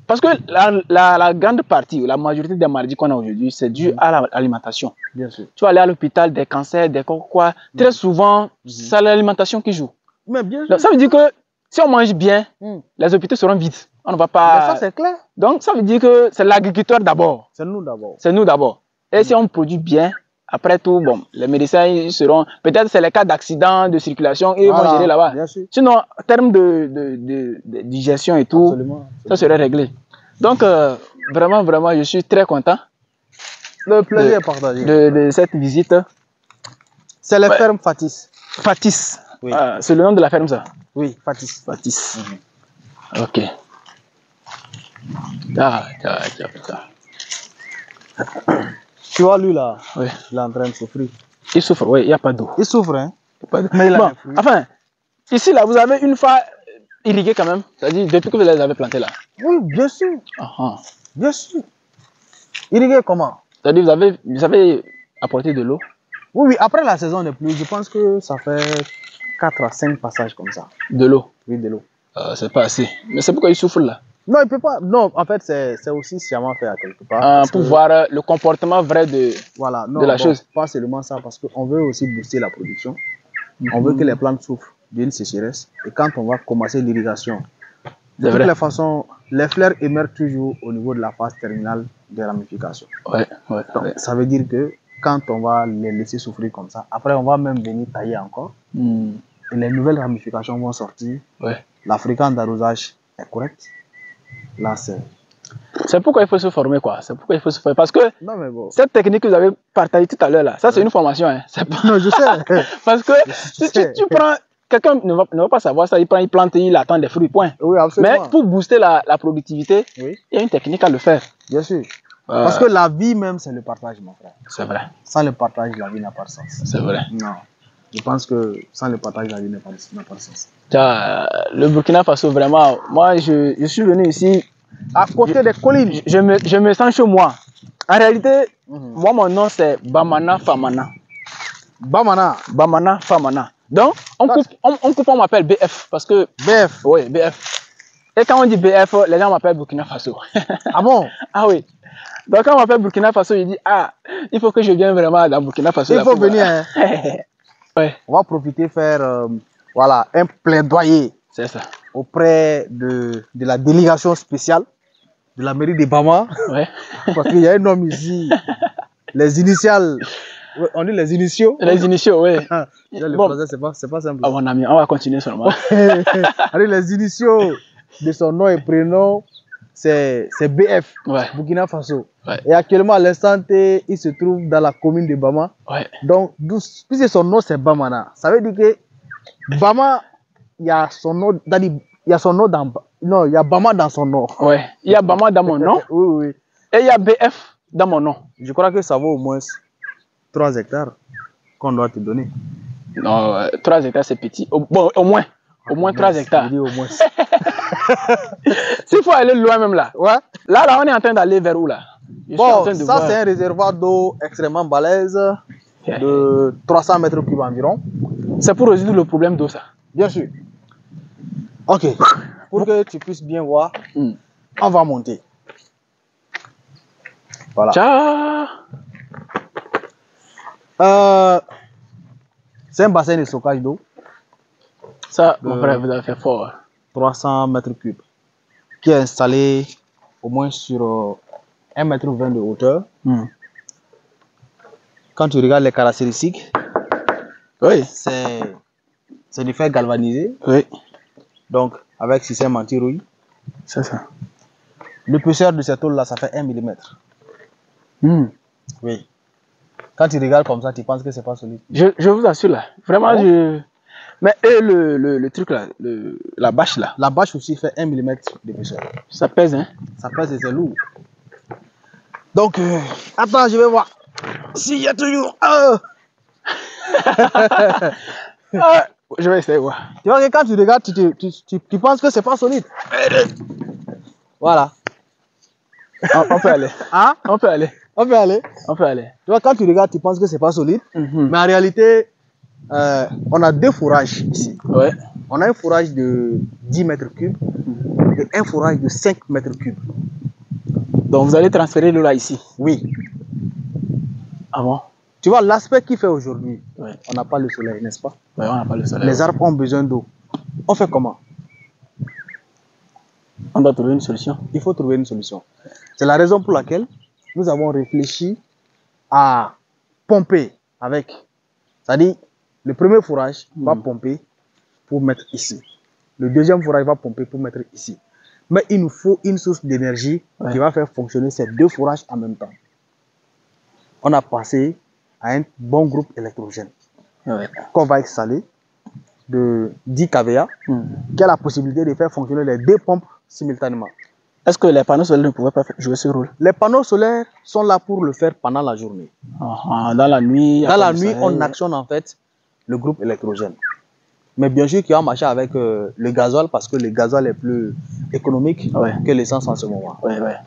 Parce que la grande partie, la majorité des maladies qu'on a aujourd'hui, c'est dû à l'alimentation. Bien sûr. Tu vas aller à l'hôpital, des cancers, des quoi. Très souvent, c'est l'alimentation qui joue. Mais bien sûr. Donc, ça veut dire que si on mange bien, les hôpitaux seront vides. On ne va pas. Mais ça, c'est clair. Donc, ça veut dire que c'est l'agriculteur d'abord. C'est nous d'abord. C'est nous d'abord. Et si on produit bien, après tout, bon, les médecins ils seront. Peut-être c'est les cas d'accident, de circulation, et ils vont gérer là-bas. Sinon, en termes de digestion et tout, ça serait réglé. Donc, vraiment, vraiment, je suis très content. Le plaisir est partagé. De cette visite. C'est la ferme Fatis. Fatis. Oui. C'est le nom de la ferme, ça? Oui, Fatis. Fatis. Ok. Tu vois, lui là, il est en train de souffrir. Il souffre, oui, il n'y a pas d'eau. Il souffre, hein? Mais il a Bon, des fruits. enfin, ici, là, vous avez une fois irrigué quand même. C'est-à-dire, depuis que vous les avez plantés là. Oui, bien sûr. Ah, ah. Bien sûr. Irriguer comment? C'est-à-dire, vous avez apporté de l'eau. Oui, oui, après la saison des pluies, je pense que ça fait 4 à 5 passages comme ça. De l'eau. Oui, de l'eau. C'est pas assez. Mais c'est pourquoi il souffle là. Non, il peut pas. Non, en fait, c'est aussi sciemment fait à quelque part. Pour voir le comportement vrai de, voilà, non, de la bon, chose. pas seulement ça, parce qu'on veut aussi booster la production. On veut que les plantes souffrent d'une sécheresse. Et quand on va commencer l'irrigation, de toutes les façons, les fleurs émergent toujours au niveau de la phase terminale des ramifications. Ouais, ouais, donc, ouais. Ça veut dire que quand on va les laisser souffrir comme ça, après on va même venir tailler encore. Et les nouvelles ramifications vont sortir. Ouais. La fréquence d'arrosage est correcte. Là, c'est pourquoi il faut se former, quoi. C'est pourquoi il faut se former. Parce que non, mais bon, cette technique que vous avez partagée tout à l'heure, là, ça, c'est une formation. Hein. Pas... Non, je sais. Parce que si tu prends... Quelqu'un ne va pas savoir ça, il plante, il attend des fruits, point. Oui, absolument. Mais pour booster la productivité, oui, il y a une technique à le faire. Bien sûr. Parce que la vie même, c'est le partage, mon frère. C'est vrai. Sans le partage, la vie n'a pas de sens. C'est vrai. Non. Je pense que sans le partage, la vie n'a pas de sens. Le Burkina Faso, vraiment, moi, je suis venu ici à côté des collines. Je me sens chez moi. En réalité, moi, mon nom, c'est Bamana Famana. Bamana. Bamana Famana. Donc, on m'appelle BF. Parce que. BF. Oui, BF. Et quand on dit BF, les gens m'appellent Burkina Faso. Ah bon? Ah oui. Donc, quand on m'appelle Burkina Faso, il dit, ah, il faut que je vienne vraiment dans Burkina Faso. Il faut venir. Hein. Ouais. On va profiter faire voilà, un plaidoyer. C'est ça. Auprès de la délégation spéciale de la mairie de Bama. Ouais. Parce qu'il y a un homme ici. Les initiales. On dit les initiaux. Les initiaux, oui. Le français, c'est pas simple. Ah, mon ami, on va continuer seulement. Les initiaux de son nom et prénom, c'est BF, ouais. Burkina Faso. Ouais. Et actuellement, à l'instant T, il se trouve dans la commune de Bama. Ouais. Donc, puisque son nom c'est Bamana, ça veut dire que Bama, il y a son nom, il y a son nom dans. Non, il y a Bama dans son nom. Ouais. Il y a Bama dans mon nom. Oui, oui. Et il y a BF dans mon nom. Je crois que ça vaut au moins 3 hectares qu'on doit te donner. Non, 3 hectares c'est petit. Bon, au moins 3 hectares. Je dis au moins. S'il faut aller loin même là. Ouais. Là, on est en train d'aller vers où là? Bon, ça c'est un réservoir d'eau extrêmement balèze de 300 mètres cubes environ. C'est pour résoudre le problème d'eau ça? Bien sûr. Ok. Pour que tu puisses bien voir, on va monter. Voilà. Ciao. C'est un bassin de stockage d'eau. Ça, mon frère, vous avez fait fort. 300 mètres cubes. Qui est installé au moins sur 1,20 m de hauteur. Quand tu regardes les caractéristiques, oui, c'est du fer galvanisé. Oui. Donc, avec système anti-rouille. C'est ça. L'épaisseur de cette eau-là, ça fait 1 mm. Oui. Quand tu regardes comme ça, tu penses que c'est pas solide. Je vous assure là. Vraiment, Mais le truc là, la bâche là. La bâche aussi fait 1 mm d'épaisseur. Ça pèse, hein? Ça pèse et c'est lourd. Donc, attends, je vais voir. S'il y a toujours. Je vais essayer de voir. Tu vois que quand tu regardes, tu penses que c'est pas solide. Voilà. On peut aller. Hein? On peut aller. On peut aller. On peut aller. Tu vois, quand tu regardes, tu penses que c'est pas solide. Mais en réalité, on a 2 fourrages ici. Ouais. On a un fourrage de 10 mètres cubes et un fourrage de 5 mètres cubes. Donc vous allez transférer l'eau là ici? Oui. Ah bon? Tu vois, l'aspect qu'il fait aujourd'hui, ouais. On n'a pas le soleil, n'est-ce pas? Oui, on n'a pas le soleil. Les arbres ont besoin d'eau. On fait comment? On doit trouver une solution. Il faut trouver une solution. C'est la raison pour laquelle nous avons réfléchi à pomper avec. C'est-à-dire, le premier fourrage va pomper pour mettre ici. Le deuxième fourrage va pomper pour mettre ici. Mais il nous faut une source d'énergie qui va faire fonctionner ces 2 fourrages en même temps. On a passé à un bon groupe électrogène qu'on va installer de 10 kVA qui a la possibilité de faire fonctionner les 2 pompes simultanément. Est-ce que les panneaux solaires ne pouvaient pas jouer ce rôle? Les panneaux solaires sont là pour le faire pendant la journée. Dans la nuit? Dans la nuit, on actionne en fait le groupe électrogène. Mais bien sûr qu'il va marcher avec le gasoil parce que le gasoil est plus économique que l'essence en ce moment.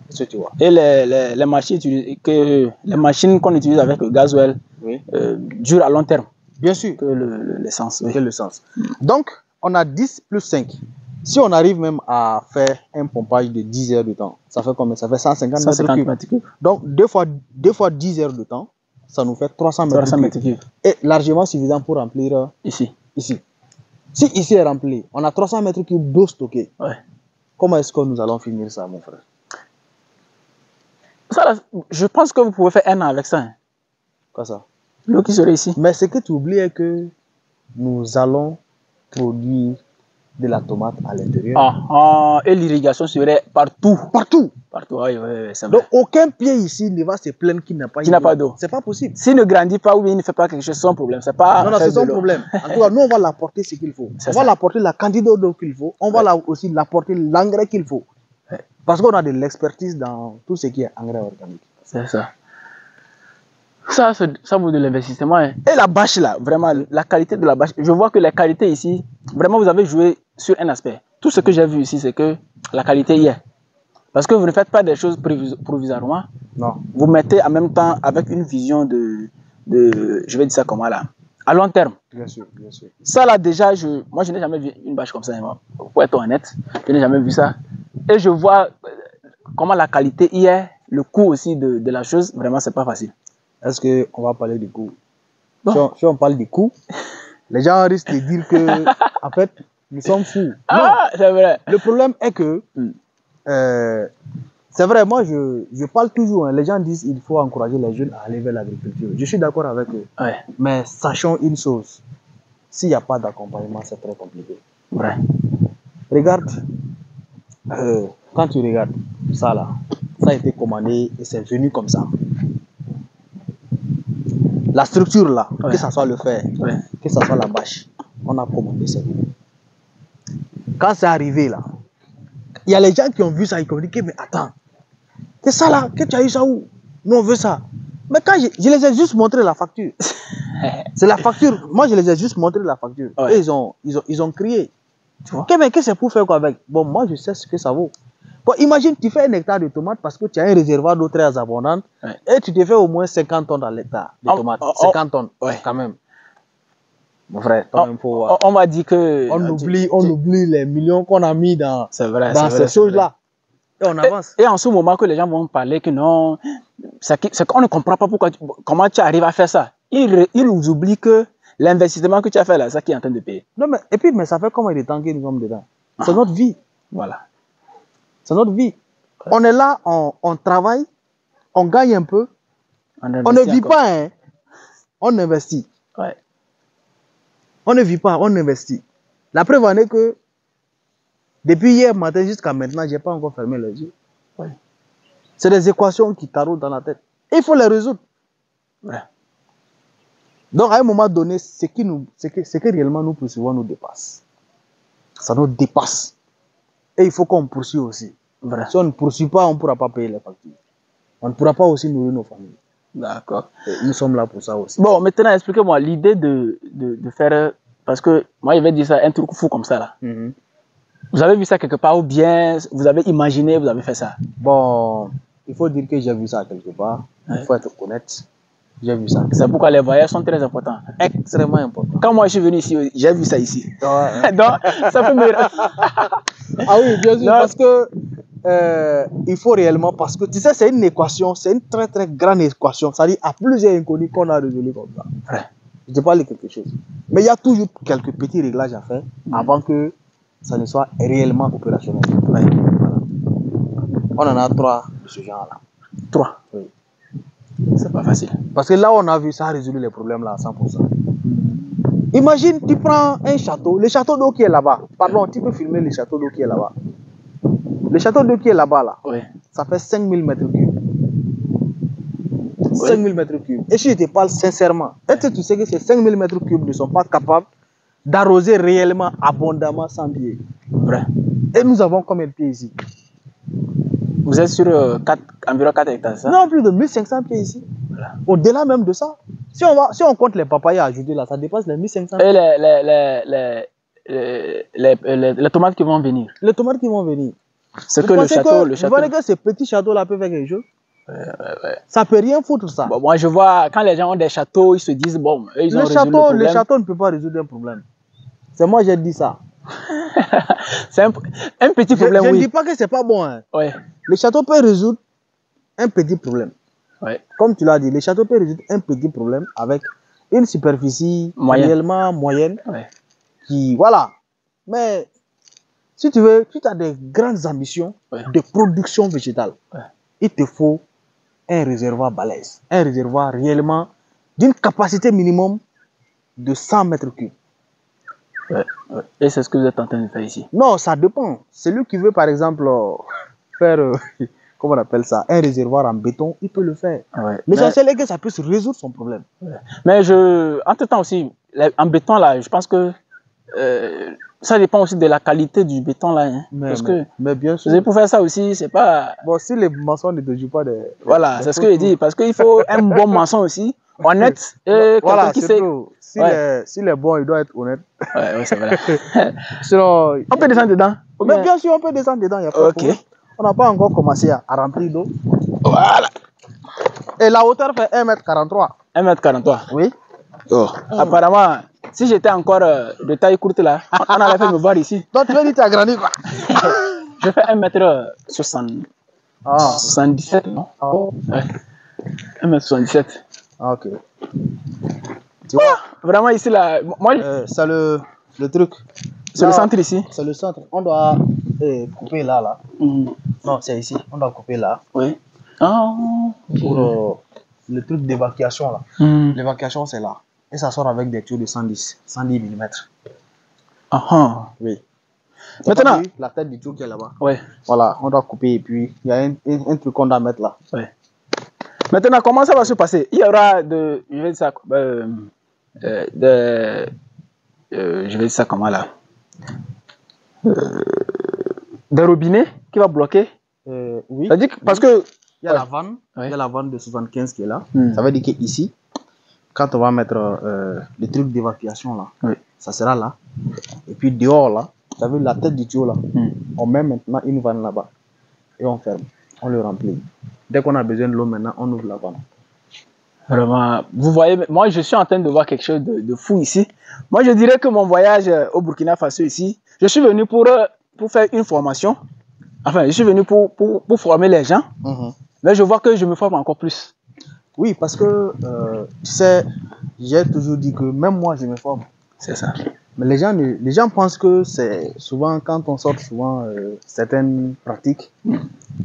Ce que tu vois. Et les machines qu'on utilise avec le gasoil durent à long terme. Bien sûr. Que l'essence. Que l'essence. Donc, on a 10 plus 5. Si on arrive même à faire un pompage de 10 heures de temps, ça fait combien? Ça fait 150 mètres cubes. Donc, deux fois 10 heures de temps, ça nous fait 300 mètres cubes. Et largement suffisant pour remplir ici. Si ici est rempli, on a 300 mètres cubes d'eau stockée. Comment est-ce que nous allons finir ça, mon frère? Ça, là, je pense que vous pouvez faire 1 an avec ça. Quoi ça? L'eau qui serait ici. Mais ce que tu oublies est que nous allons produire de la tomate à l'intérieur. Et l'irrigation serait partout. Partout. Oui, c'est vrai. Donc, aucun pied ici ne va se plaindre qu'il n'a pas d'eau. C'est pas possible. S'il ne grandit pas ou bien il ne fait pas quelque chose, c'est son problème. C'est pas. Non, c'est son problème. En tout cas, nous, on va l'apporter ce qu'il faut. On va l'apporter la quantité d'eau qu'il faut. On va aussi l'apporter l'engrais qu'il faut. Parce qu'on a de l'expertise dans tout ce qui est engrais organique. C'est ça. Ça vaut de l'investissement. Et la bâche là, vraiment, la qualité de la bâche. Je vois que la qualité ici, vraiment, vous avez joué sur un aspect. Tout ce que j'ai vu ici, c'est que la qualité y est. Parce que vous ne faites pas des choses provisoirement. Non. Vous mettez en même temps avec une vision de je vais dire ça comment là, à long terme. Bien sûr, bien sûr. Ça là déjà, moi je n'ai jamais vu une bâche comme ça. Pour être honnête, je n'ai jamais vu ça. Et je vois comment la qualité y est, le coût aussi de la chose. Vraiment, c'est pas facile. Est-ce qu'on va parler du coût? Bon. Si on parle du coût, les gens risquent de dire que, en fait, nous sommes fous. C'est vrai. Le problème est que, c'est vrai, moi je parle toujours, les gens disent qu'il faut encourager les jeunes à aller vers l'agriculture. Je suis d'accord avec eux. Mais sachons une chose, s'il n'y a pas d'accompagnement, c'est très compliqué. Ouais. Regarde, quand tu regardes ça là, ça a été commandé et c'est venu comme ça. La structure là, que ce soit le fer, que ce soit la bâche, on a commandé ça. Quand c'est arrivé là, il y a les gens qui ont vu ça, ils ont dit mais attends, c'est ça là, que tu as eu ça où? Nous on veut ça. Mais quand je les ai juste montré la facture. C'est la facture, moi je les ai juste montré la facture. Et ils ont crié. Tu vois? Mais qu'est-ce que c'est pour faire quoi avec? Bon, moi je sais ce que ça vaut. Bon, imagine, tu fais 1 hectare de tomates parce que tu as un réservoir d'eau très abondante et tu te fais au moins 50 tonnes dans l'hectare de tomates. 50 tonnes, quand même. Mon frère, on m'a dit que... On oublie les millions qu'on a mis dans ces choses-là. Et on avance. Et en ce moment que les gens vont parler que non, c'est qu'on ne comprend pas comment tu arrives à faire ça. Ils nous oublient que l'investissement que tu as fait là, c'est ça qui est en train de payer. Non, mais ça fait combien de temps que nous sommes dedans? C'est notre vie. Voilà. C'est notre vie. On est là, on travaille, on gagne un peu. On ne vit pas, hein. On investit. On ne vit pas, on investit. La preuve en est que depuis hier matin jusqu'à maintenant, je n'ai pas encore fermé les yeux. C'est des équations qui taraudent dans la tête. Et il faut les résoudre. Donc à un moment donné, ce que réellement nous poursuivons nous dépasse. Ça nous dépasse. Et il faut qu'on poursuive aussi. Si on ne poursuit pas, on ne pourra pas payer les factures. On ne pourra pas aussi nourrir nos familles. D'accord. Nous sommes là pour ça aussi. Bon, maintenant, expliquez-moi l'idée de faire... Parce que moi, je vais dire ça, un truc fou comme ça, là. Vous avez vu ça quelque part ou bien vous avez imaginé, vous avez fait ça? Bon, il faut dire que j'ai vu ça quelque part. Il faut être honnête. J'ai vu ça. C'est pourquoi les voyages sont très importants. Extrêmement importants. Quand moi je suis venu ici, j'ai vu ça ici. Donc, ça peut me... Ah oui, bien sûr, parce que il faut réellement, parce que tu sais, c'est une équation, c'est une très très grande équation. C'est-à-dire, à plusieurs inconnus qu'on a résolu comme ça. Je te parle de quelque chose. Mais il y a toujours quelques petits réglages à faire avant que ça ne soit réellement opérationnel. Voilà. On en a 3 de ce genre-là. 3? Oui. C'est pas facile. Parce que là, on a vu ça a résolu les problèmes là à 100%. Imagine, tu prends un château, le château d'eau qui est là-bas. Pardon, tu peux filmer le château d'eau qui est là-bas. Le château d'eau qui est là-bas, là, ça fait 5000 mètres cubes. 5000 mètres cubes. Et si je te parle sincèrement, est-ce que tu sais que ces 5000 mètres cubes ne sont pas capables d'arroser réellement abondamment 100 pieds? Et nous avons combien de pieds ici? Vous êtes sur environ 4 hectares, ça? Non, plus de 1500 pieds ici. Au-delà même de ça. Si on compte les papayes ajoutés là, ça dépasse les 1500. Et les tomates qui vont venir. Les tomates qui vont venir. C'est que le château. Vous voyez que ces petits châteaux-là peuvent faire quelque chose? Ça peut rien foutre, ça. Bon, moi, je vois, quand les gens ont des châteaux, ils se disent, bon, eux, ils ont résolu le problème. Le château ne peut pas résoudre un problème. C'est moi, j'ai dit ça. C'est un petit problème, je oui. Je ne dis pas que c'est pas bon. Hein. Ouais. Le château peut résoudre un petit problème. Ouais. Comme tu l'as dit, le château peut résoudre un petit problème avec une superficie réellement moyenne. Ouais. Qui, voilà. Mais si tu veux, si tu as des grandes ambitions de production végétale, il te faut un réservoir balèze. Un réservoir réellement d'une capacité minimum de 100 mètres cubes. Ouais. Et c'est ce que vous êtes en train de faire ici? Non, ça dépend. Celui qui veut, par exemple, faire, comment on appelle ça, un réservoir en béton, il peut le faire. Ouais. L'essentiel est que ça puisse résoudre son problème. Ouais. Mais entre-temps aussi, en béton, là, je pense que ça dépend aussi de la qualité du béton, là. Hein, mais bien sûr. Pour faire ça aussi, c'est pas... Bon, si les maçons ne te jouent pas des... Voilà, c'est ce que je dis. Parce qu'il faut un bon maçon aussi, honnête, et voilà, qui sait... Si les bons, il doit être honnête. Ouais, c'est vrai. Sinon, on peut descendre dedans? Mais bien sûr, on peut descendre dedans. Y a pas de problème. On n'a pas encore commencé à remplir d'eau. Voilà. Et la hauteur fait 1m43. 1m43? Oui. Oh. Apparemment, si j'étais encore de taille courte là, on allait faire me voir ici. Donc tu veux dire que tu as grandi quoi? Je fais 1m77, non? Ouais. 1m77. Ok. Tu vois? Vraiment ici là, moi... c'est le truc. C'est le centre ici? C'est le centre. On doit couper là. Non, c'est ici. On doit couper là. Oui. Pour le truc d'évacuation là. L'évacuation c'est là. Et ça sort avec des tuyaux de 110 mm. Oui. Maintenant, la tête du tuyau qui est là-bas. Oui. Voilà, on doit couper et puis il y a un truc qu'on doit mettre là. Oui. Maintenant, comment ça va se passer? Il y aura je vais dire ça, je vais dire ça comment là? Des robinets qui va bloquer? Oui. Ça dit que, parce que il y a la vanne, il y a la vanne de 75 qui est là. Ça veut dire qu'ici, quand on va mettre le truc d'évacuation là, ça sera là. Et puis dehors là, vous avez la tête du tuyau là. On met maintenant une vanne là-bas et on ferme, on le remplit. Dès qu'on a besoin de l'eau maintenant, on ouvre la vanne. Vraiment, vous voyez, moi je suis en train de voir quelque chose de fou ici. Moi je dirais que mon voyage au Burkina Faso ici, je suis venu pour faire une formation. Enfin, je suis venu pour former les gens. Mais je vois que je me forme encore plus. Oui, parce que, tu sais, j'ai toujours dit que même moi, je me forme. C'est ça. Mais les gens pensent que c'est souvent, quand on sort souvent certaines pratiques, ils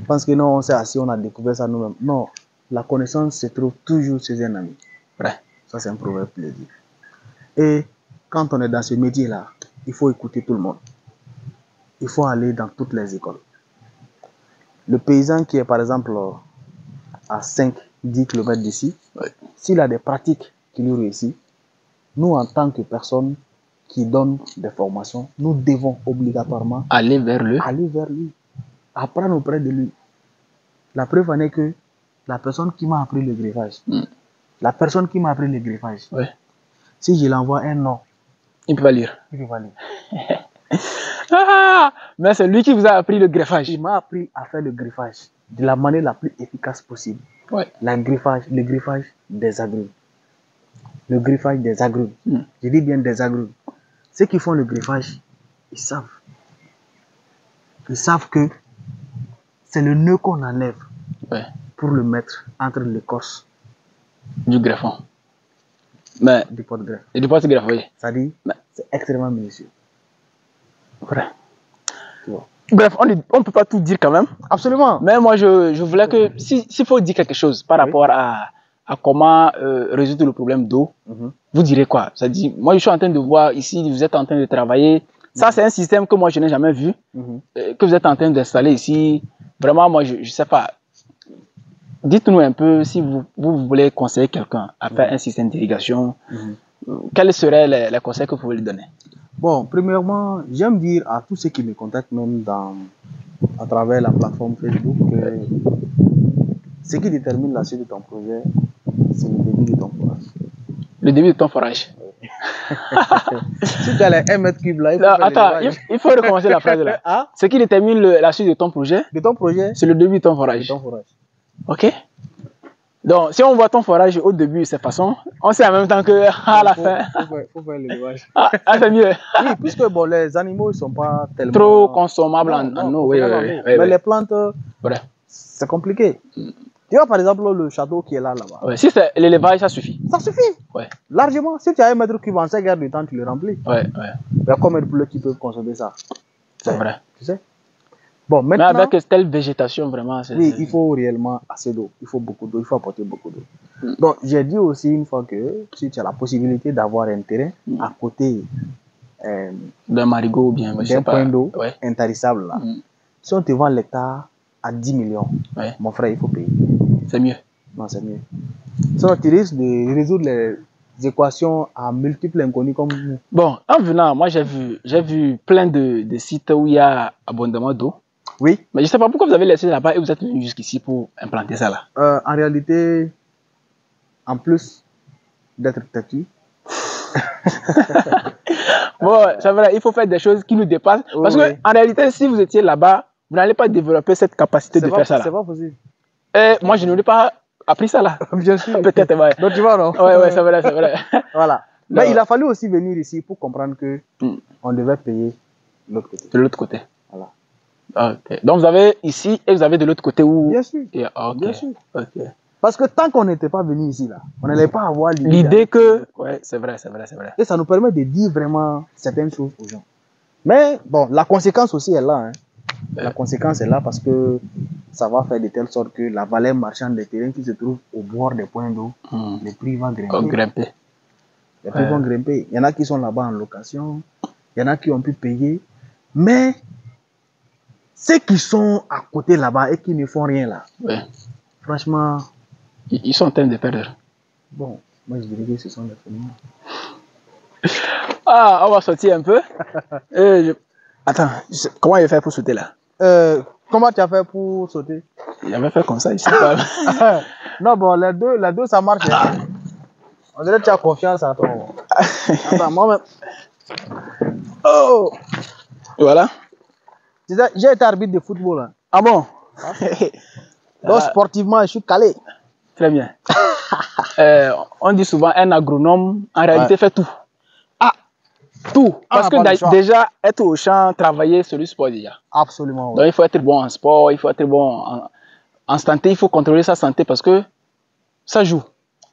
pensent que non, on s'est assis, on a découvert ça nous-mêmes. Non, la connaissance se trouve toujours chez un ami. Ouais. Ça, c'est un proverbe qui le dit. Et quand on est dans ce métier-là, il faut écouter tout le monde. Il faut aller dans toutes les écoles. Le paysan qui est, par exemple, à 5-10 km d'ici, s'il a des pratiques qui lui réussissent, nous, en tant que personnes qui donnent des formations, nous devons obligatoirement aller vers lui, apprendre auprès de lui. La preuve en est que la personne qui m'a appris le greffage, si je l'envoie un nom, il peut pas lire. Il peut pas lire. Mais c'est lui qui vous a appris le greffage. Il m'a appris à faire le greffage de la manière la plus efficace possible. Le greffage des agrumes. Le greffage des agrumes. Je dis bien des agrumes. Ceux qui font le greffage, ils savent. Ils savent que c'est le nœud qu'on enlève pour le mettre entre l'écorce du greffon. Mais du porte-greffe. Et du porte-greffe, oui. Ça dit, c'est extrêmement minutieux. Vrai. Bref, on ne peut pas tout dire quand même. Absolument. Mais moi, je voulais que, s'il faut dire quelque chose par rapport à comment résoudre le problème d'eau, vous direz quoi? Ça dit, moi, je suis en train de voir ici, vous êtes en train de travailler. Ça, c'est un système que moi, je n'ai jamais vu, que vous êtes en train d'installer ici. Vraiment, moi, je ne sais pas. Dites-nous un peu si vous voulez conseiller quelqu'un à faire un système d'irrigation. Quels seraient les conseils que vous pouvez lui donner? Bon, premièrement, j'aime dire à tous ceux qui me contactent, même à travers la plateforme Facebook, que ce qui détermine la suite de ton projet, c'est le début de ton courage. Le début de ton forage. Si tu as les 1 mètre cube là, il faut Non, faire attends, l'élevage. il faut recommencer la phrase là. Ah, Ce qui détermine la suite de ton projet, de ton projet, c'est le début de ton de forage. ton forage. Ok? Donc, si on voit ton forage au début de cette façon, on sait en même temps que à la fin. Faut faire l'élevage. C'est mieux. Oui, puisque bon, les animaux ils sont pas tellement Trop consommables en non, eau. Oui, consommables oui, en eau. oui, Mais oui. les plantes, Vrai. c'est compliqué. Tu vois, par exemple, le château qui est là-bas. Ouais. Si c'est l'élevage, ça suffit. Ça suffit. Ouais. Largement. Si tu as 1 mètre cube en 5 heures de temps, tu le remplis. Ouais, ouais. Il y a combien de poulets qui peuvent consommer ça? C'est vrai. Tu sais? Bon, Mais maintenant, avec telle végétation, vraiment, c'est. oui, il faut réellement assez d'eau. Il faut beaucoup d'eau. Il faut apporter beaucoup d'eau. Donc, j'ai dit aussi une fois que si tu as la possibilité d'avoir un terrain à côté D'un marigot ou bien, je sais d'un pas. point d'eau Ouais. intarissable, là, si on te vend l'hectare à 10 millions, Ouais. mon frère, il faut payer. C'est mieux. Non, c'est mieux. Sinon, tu risques de résoudre les équations à multiples inconnus comme nous. Bon, en venant, moi j'ai vu plein de sites où il y a abondamment d'eau. Oui. Mais je sais pas pourquoi vous avez laissé là-bas et vous êtes venu jusqu'ici pour implanter ça là. En réalité, en plus d'être têtu, Bon, c'est vrai, il faut faire des choses qui nous dépassent. Oui, Parce oui. que en réalité, si vous étiez là-bas, vous n'allez pas développer cette capacité de faire ça là. c'est pas possible. Et moi, je n'aurais pas appris ça là. Bien sûr. Peut-être, ouais. Donc, tu vois, non? Ouais, ouais, c'est vrai, c'est vrai. Voilà. Non. Mais il a fallu aussi venir ici pour comprendre que on devait payer l'autre côté. De l'autre côté. Voilà. Ok. Donc vous avez ici et vous avez de l'autre côté où. Bien sûr. Et- ok. Bien sûr. Ok. Parce que tant qu'on n'était pas venu ici, là, on n'allait pas avoir L'idée que. Ouais, c'est vrai, c'est vrai, c'est vrai. Et ça nous permet de dire vraiment certaines choses aux gens. Mais bon, la conséquence aussi est là. Hein. La conséquence est là parce que ça va faire de telle sorte que la valeur marchande des terrains qui se trouvent au bord des points d'eau, les prix vont grimper. Oh, grimper. Les prix vont grimper. Il y en a qui sont là-bas en location, il y en a qui ont pu payer. Mais ceux qui sont à côté là-bas et qui ne font rien là, Ouais. franchement, Ils sont en train de perdre. bon, moi je dirais que ce sont les fenêtres. Ah, on va sortir un peu. Attends, comment il fait pour sauter là? Comment tu as fait pour sauter? Il avait fait comme ça, il sait pas. Non, bon, les deux ça marche. Hein. On dirait que tu as confiance en ton. Attends, moi-même. Oh! Et voilà. Tu sais, j'ai été arbitre de football. Hein. Ah bon? Donc, sportivement, je suis calé. Très bien. On dit souvent un agronome, en réalité, fait tout. Ah! Tout. Parce n'a pas le que choix. déjà, être au champ, travailler sur le sport déjà. Absolument. Donc, il faut être bon en sport, il faut être bon en santé, il faut contrôler sa santé parce que ça joue.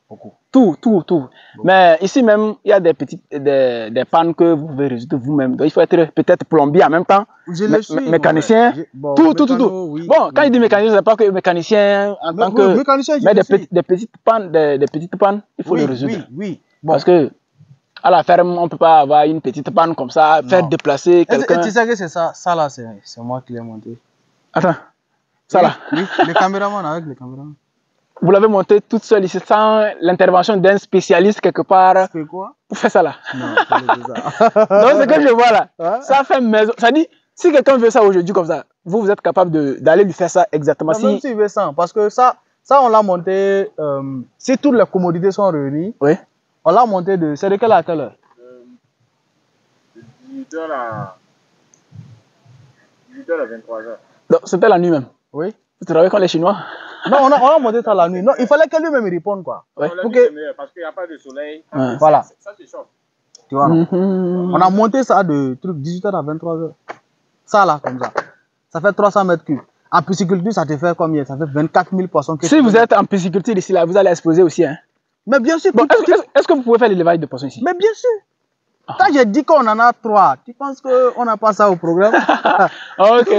Beaucoup. Tout. Mais ici même, il y a des pannes que vous pouvez résoudre vous-même. Donc, il faut être peut-être plombier en même temps, Je le suis. mécanicien, Ouais. Bon, tout. mécano, oui. Bon, quand il dit mécanicien, c'est pas que mécanicien en tant que... mécanicien, je Mais le suis. des petites pannes, il faut Oui, les résoudre. oui. Bon. Parce que à la ferme, on ne peut pas avoir une petite panne comme ça, faire Non. déplacer Et quelqu'un. tu sais que c'est ça. Ça là, c'est moi qui l'ai monté. Attends, ça là, Oui, le caméraman avec le caméraman. vous l'avez monté toute seule ici sans l'intervention d'un spécialiste quelque part C'est quoi? pour faire ça là. Non, c'est ça. Donc ce que je vois là, Ouais. ça fait maison. Ça dit, si quelqu'un veut ça aujourd'hui comme ça, vous êtes capable d'aller lui faire ça exactement. Non, même si il veut ça, parce que ça on l'a monté, si toutes les commodités sont réunies, Oui. on l'a monté c'est de quelle à quelle heure? De 18h à 23h. Donc c'était la nuit même. Oui. Vous travaillez comme les Chinois. Non, on a monté ça la nuit. Non, il fallait que lui-même réponde, quoi. Ouais. On l'a Pour dit que- c'est meilleur parce qu'il n'y a pas de soleil. Ouais. Voilà. Ça se chauffe. Tu vois, non? Mhm. On a monté ça de 18h à 23h. Ça là, comme ça. Ça fait 300 mètres cubes. En pisciculture, ça te fait combien? Ça fait 24 000 poissons. que Si tu vous peux- êtes en pisciculture ici là, vous allez exploser aussi. Hein. Mais bien sûr, Bon, est-ce que vous pouvez faire l'élevage de poissons ici? mais bien sûr. Quand j'ai dit qu'on en a 3, tu penses qu'on n'a pas ça au programme? Ok.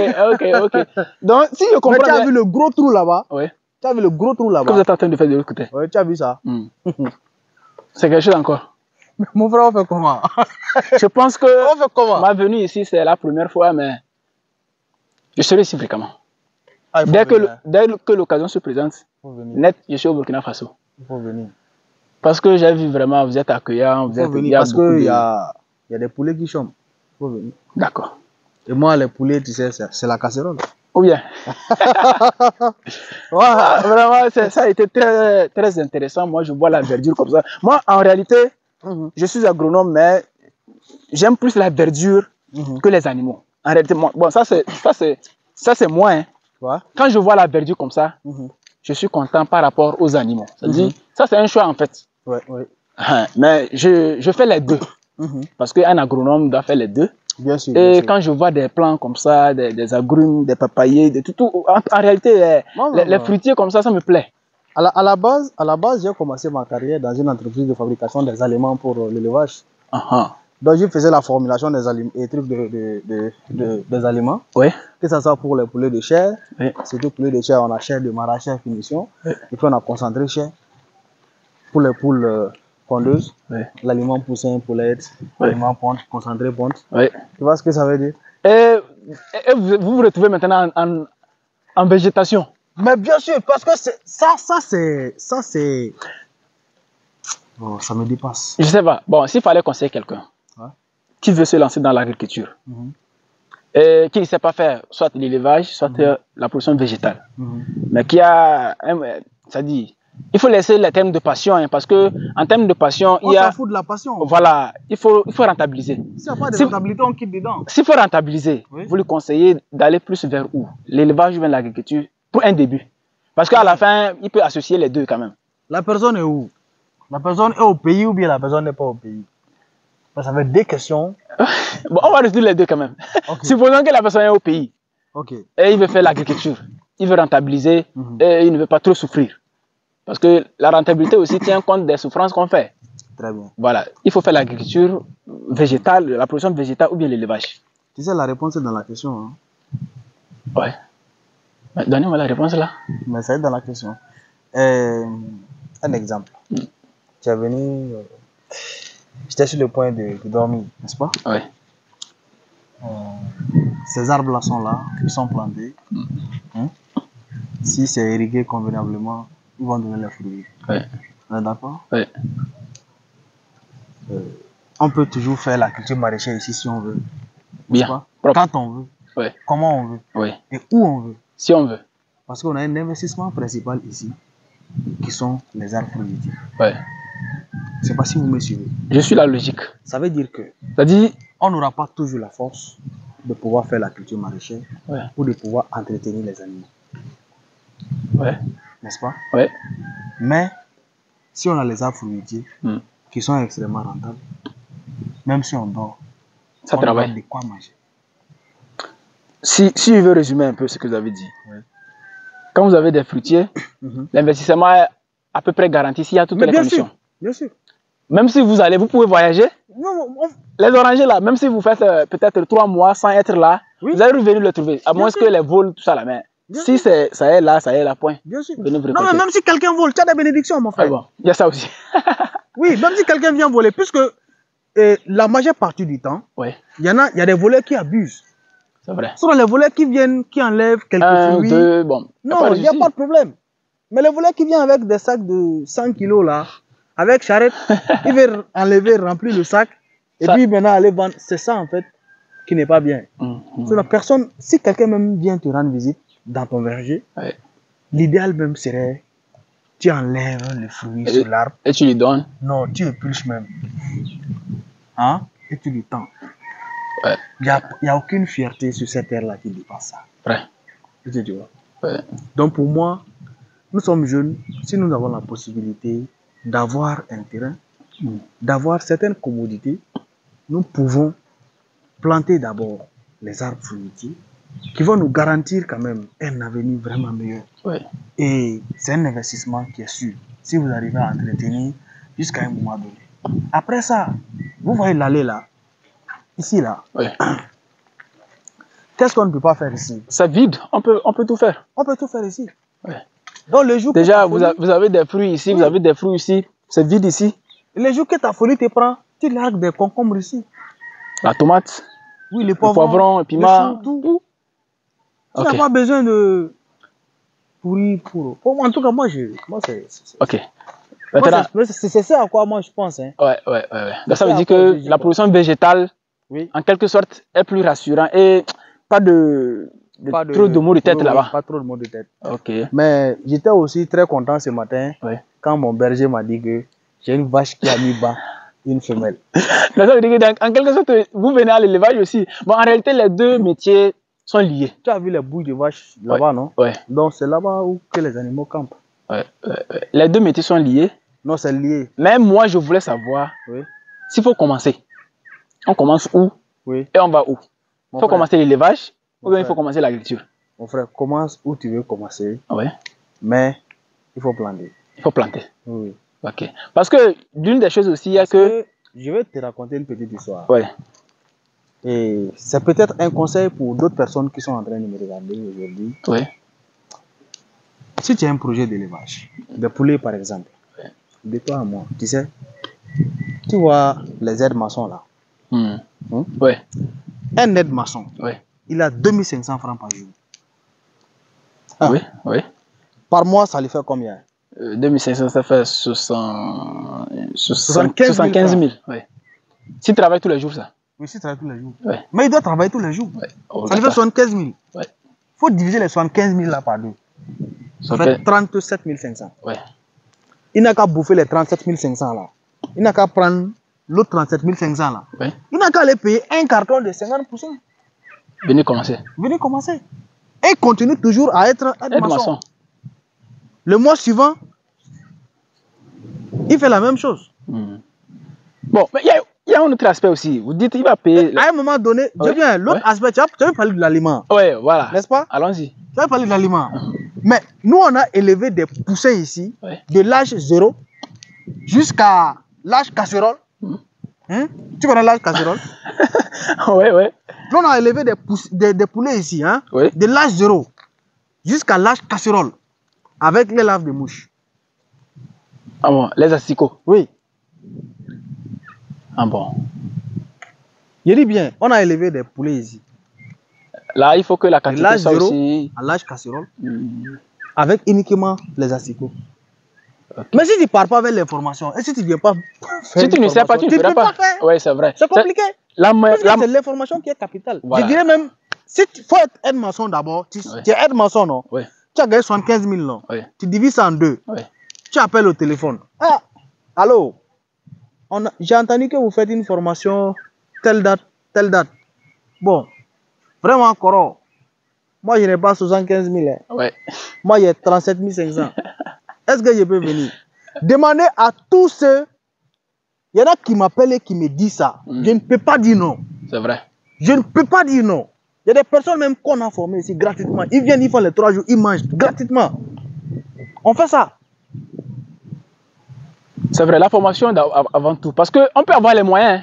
Donc, si je Mais comprends tu as bien... vu le gros trou là-bas? Oui. Tu as vu le gros trou Que vous là-bas? êtes en train de faire de l'autre côté. Oui, tu as vu ça? C'est quelque chose encore. Mon frère, on fait comment? Je pense que On fait comment? ma venue ici, c'est la première fois, mais je serai ici fréquemment. Ah, il faut Dès venir. que l'occasion se présente, Il faut venir. net, je suis au Burkina Faso. Il faut venir. Parce que j'ai vu vraiment, vous êtes accueillant, Il vous faut êtes... il y venir a parce beaucoup qu'il de- y a des poulets qui chôment. Il faut venir. D'accord. Et moi, les poulets, tu sais, c'est la casserole. Ou bien? Ouais. Vraiment, ça a été très, très intéressant. Moi, je vois la verdure comme ça. Moi, en réalité, je suis agronome, mais j'aime plus la verdure que les animaux. En réalité, moi, bon, ça c'est moi. Hein. Ouais. Quand je vois la verdure comme ça, je suis content par rapport aux animaux. C'est-à-dire, ça c'est un choix en fait. Ouais, ouais. Mais je fais les deux. Parce qu'un agronome doit faire les deux. Bien sûr. Et bien sûr. quand je vois des plants comme ça, des agrumes, des papayers, de tout en réalité, les fruitiers comme ça me plaît. À la base, j'ai commencé ma carrière dans une entreprise de fabrication des aliments pour l'élevage. Donc, je faisais la formulation des aliments et trucs des aliments. Oui. Que ce soit pour les poulets de chair. Oui. Surtout poulets de chair, on a chair de mara, chair finition. Oui. Et puis on a concentré chair. Pour les poules pondeuses, l'aliment poussin, poulette, l'aliment ponte, concentré ponte. Oui. Tu vois ce que ça veut dire? Et vous vous retrouvez maintenant en végétation. Mais bien sûr, parce que ça c'est... Oh, ça me dépasse. Je sais pas. Bon, s'il fallait conseiller quelqu'un qui veut se lancer dans l'agriculture et qui ne sait pas faire soit l'élevage, soit la production végétale, mais qui a... ça dit, il faut laisser les termes de passion, hein, parce que en termes de passion, il y a... On s'en fout de la passion. Voilà, il faut rentabiliser. S'il n'y a pas de rentabilité, on quitte dedans. S'il faut rentabiliser, vous lui conseillez d'aller plus vers où? L'élevage ou bien l'agriculture pour un début. Parce qu'à la fin, il peut associer les deux quand même. La personne est où? La personne est au pays ou bien la personne n'est pas au pays? Ça fait deux questions. Bon, on va résoudre les deux quand même. Okay. Supposons que la personne est au pays. Okay. Et il veut faire l'agriculture. Il veut rentabiliser et il ne veut pas trop souffrir. Parce que la rentabilité aussi tient compte des souffrances qu'on fait. Très bien. Voilà. Il faut faire l'agriculture végétale, la production végétale ou bien l'élevage. Tu sais, la réponse est dans la question. Hein? Ouais. Donnez-moi la réponse là. Mais ça est dans la question. Un exemple. Tu es venu... J'étais sur le point de dormir, n'est-ce pas? Oui. Ces arbres-là sont là, ils sont plantés. Hein? Si c'est irrigué convenablement, ils vont donner les fruits. Oui. On est d'accord? Oui. On peut toujours faire la culture maraîchère ici si on veut. Bien. Quand on veut. Oui. Comment on veut. Oui. Et où on veut. Si on veut. Parce qu'on a un investissement principal ici, qui sont les arbres fruitiers. Oui. Je ne sais pas si vous me suivez. Je suis la logique. Ça veut dire que c'est-à-dire, on n'aura pas toujours la force de pouvoir faire la culture maraîchère ou de pouvoir entretenir les animaux. Ouais. N'est-ce pas? Oui. Mais si on a les arbres fruitiers qui sont extrêmement rentables, même si on dort, ça on travaille. a de quoi manger. Si je veux résumer un peu ce que vous avez dit. Quand vous avez des fruitiers, l'investissement est à peu près garanti s'il y a toutes les conditions. Bien sûr. Même si vous allez, vous pouvez voyager. Les orangers là, même si vous faites peut-être 3 mois sans être là, vous allez revenir le trouver. À moins que les vols, tout ça là. Mais si ça est là, point. Bien sûr. Non, mais même si quelqu'un vole, tu as des bénédictions, mon frère. Ah bon, il y a ça aussi. Oui, même si quelqu'un vient voler, puisque la majeure partie du temps, il y a des voleurs qui abusent. C'est vrai. Ce sont les voleurs qui viennent, qui enlèvent quelques fruits. 2, bon. Non, il n'y a pas de problème. Mais les voleurs qui viennent avec des sacs de 100 kilos là, avec charrette, ils veulent enlever, remplir le sac, et puis maintenant aller vendre. C'est ça en fait qui n'est pas bien. La personne, si quelqu'un même vient te rendre visite dans ton verger, l'idéal même serait tu enlèves le fruit sur l'arbre. Et tu lui donnes. Non, tu épluches même. Hein? Et tu lui tends. Il n'y a aucune fierté sur cette terre-là qui dépasse ça. Ouais. Tu vois? Donc pour moi, nous sommes jeunes, si nous avons la possibilité d'avoir un terrain, d'avoir certaines commodités, nous pouvons planter d'abord les arbres fruitiers qui vont nous garantir quand même un avenir vraiment meilleur. Et c'est un investissement qui est sûr. Si vous arrivez à entretenir jusqu'à un moment donné. Après ça, vous voyez l'allée là, ici là. Qu'est-ce qu'on ne peut pas faire ici? C'est vide, on peut tout faire. On peut tout faire ici. Donc, le jour déjà, vous avez des fruits ici, vous avez des fruits ici, c'est vide ici. Le jour que ta folie te prend, tu largues des concombres ici. La tomate, oui, le poivron, le piment, tout. Tu n'as pas besoin de pourrir pour moi, en tout cas, moi c'est... Ok. C'est ça à quoi moi je pense. Hein. Donc, ça veut dire que la production végétale, en quelque sorte, est plus rassurante et pas de trop de maux de tête oui, là-bas. Pas trop de maux de tête. Ok. Mais j'étais aussi très content ce matin Ouais. quand mon berger m'a dit que j'ai une vache qui a mis bas une femelle. Mais ça veut dire que en quelque sorte, vous venez à l'élevage aussi. Bon, en réalité, les deux métiers sont liés. Tu as vu les bouilles de vache là-bas, non? Ouais. Donc c'est là-bas où que les animaux campent. Ouais. Les deux métiers sont liés. Non, c'est lié. Mais moi, je voulais savoir Oui. s'il faut commencer. On commence où Oui. et on va où? Il Mon faut frère. commencer l'élevage ou Mon bien il frère. faut commencer l'agriculture? Mon frère, commence où tu veux commencer, Ouais. mais il faut planter. Il faut planter. Oui. Ok. Parce que l'une des choses aussi, il y a que. Je vais te raconter une petite histoire. Ouais. Et c'est peut-être un conseil pour d'autres personnes qui sont en train de me regarder aujourd'hui. Ouais. Si tu as un projet d'élevage, de poulet par exemple, Ouais. de toi à moi, tu sais, tu vois les aides-maçons là. Ouais. Un aide-maçon, Ouais. il a 2500 francs par jour. Ah. Oui. Oui. Par mois, ça lui fait combien? 2500, ça fait 75 000. Ouais. S'il travaille tous les jours, ça. Oui, il travaille tous les jours. Ouais. Mais il doit travailler tous les jours. Ouais. Ça lui fait 75 000. Ouais. Il faut diviser les 75 000 là par deux. Ça fait 37 500. Ouais. Il n'a qu'à bouffer les 37 500 là. Il n'a qu'à prendre l'autre 37 500 là. Ouais. Il n'a qu'à aller payer un carton de 50%. Venez commencer. Venez commencer. Et continue toujours à être aide-maçon. Aide-maçon. Le mois suivant, il fait la même chose. Bon, mais il y a un autre aspect aussi. Vous dites qu'il va payer. À un moment donné, je viens, l'autre aspect, tu as parlé de l'aliment. Ouais, voilà. N'est-ce pas? Allons-y. Tu as parlé de l'aliment. Mais nous, on a élevé des poussins ici, de l'âge 0 jusqu'à l'âge casserole. Tu connais l'âge casserole? Ouais. Nous, on a élevé des poulets ici, hein, de l'âge 0 jusqu'à l'âge casserole, avec les larves de mouches. Ah bon, les asticots? Oui. Ah bon. Je dis bien, on a élevé des poulets ici. Là, il faut que la De quantité l'âge soit 0 aussi. à l'âge casserole, avec uniquement les asticots. Mais si tu ne pars pas avec l'information, et si tu ne viens pas faire si tu ne sais pas, tu ne feras pas. Oui, c'est vrai. C'est compliqué. C'est l'information qui est capitale. Voilà. Je dirais même, si tu faut être aide-maçon d'abord, tu es aide-maçon, non? Oui. Tu as gagné 75 000, non? Oui. Tu divises ça en deux. Oui. Tu appelles au téléphone. Ah, allô? J'ai entendu que vous faites une formation telle date, telle date. Bon, vraiment, Coro. Moi, je n'ai pas 75 000. Hein. Ouais. Moi, j'ai 37 500. Est-ce que je peux venir? Demandez à tous ceux. Il y en a qui m'appellent et qui me disent ça. Je ne peux pas dire non. C'est vrai. Je ne peux pas dire non. Il y a des personnes même qu'on a formées ici gratuitement. Ils viennent, ils font les 3 jours, ils mangent gratuitement. On fait ça. C'est vrai, la formation avant tout. Parce qu'on peut avoir les moyens.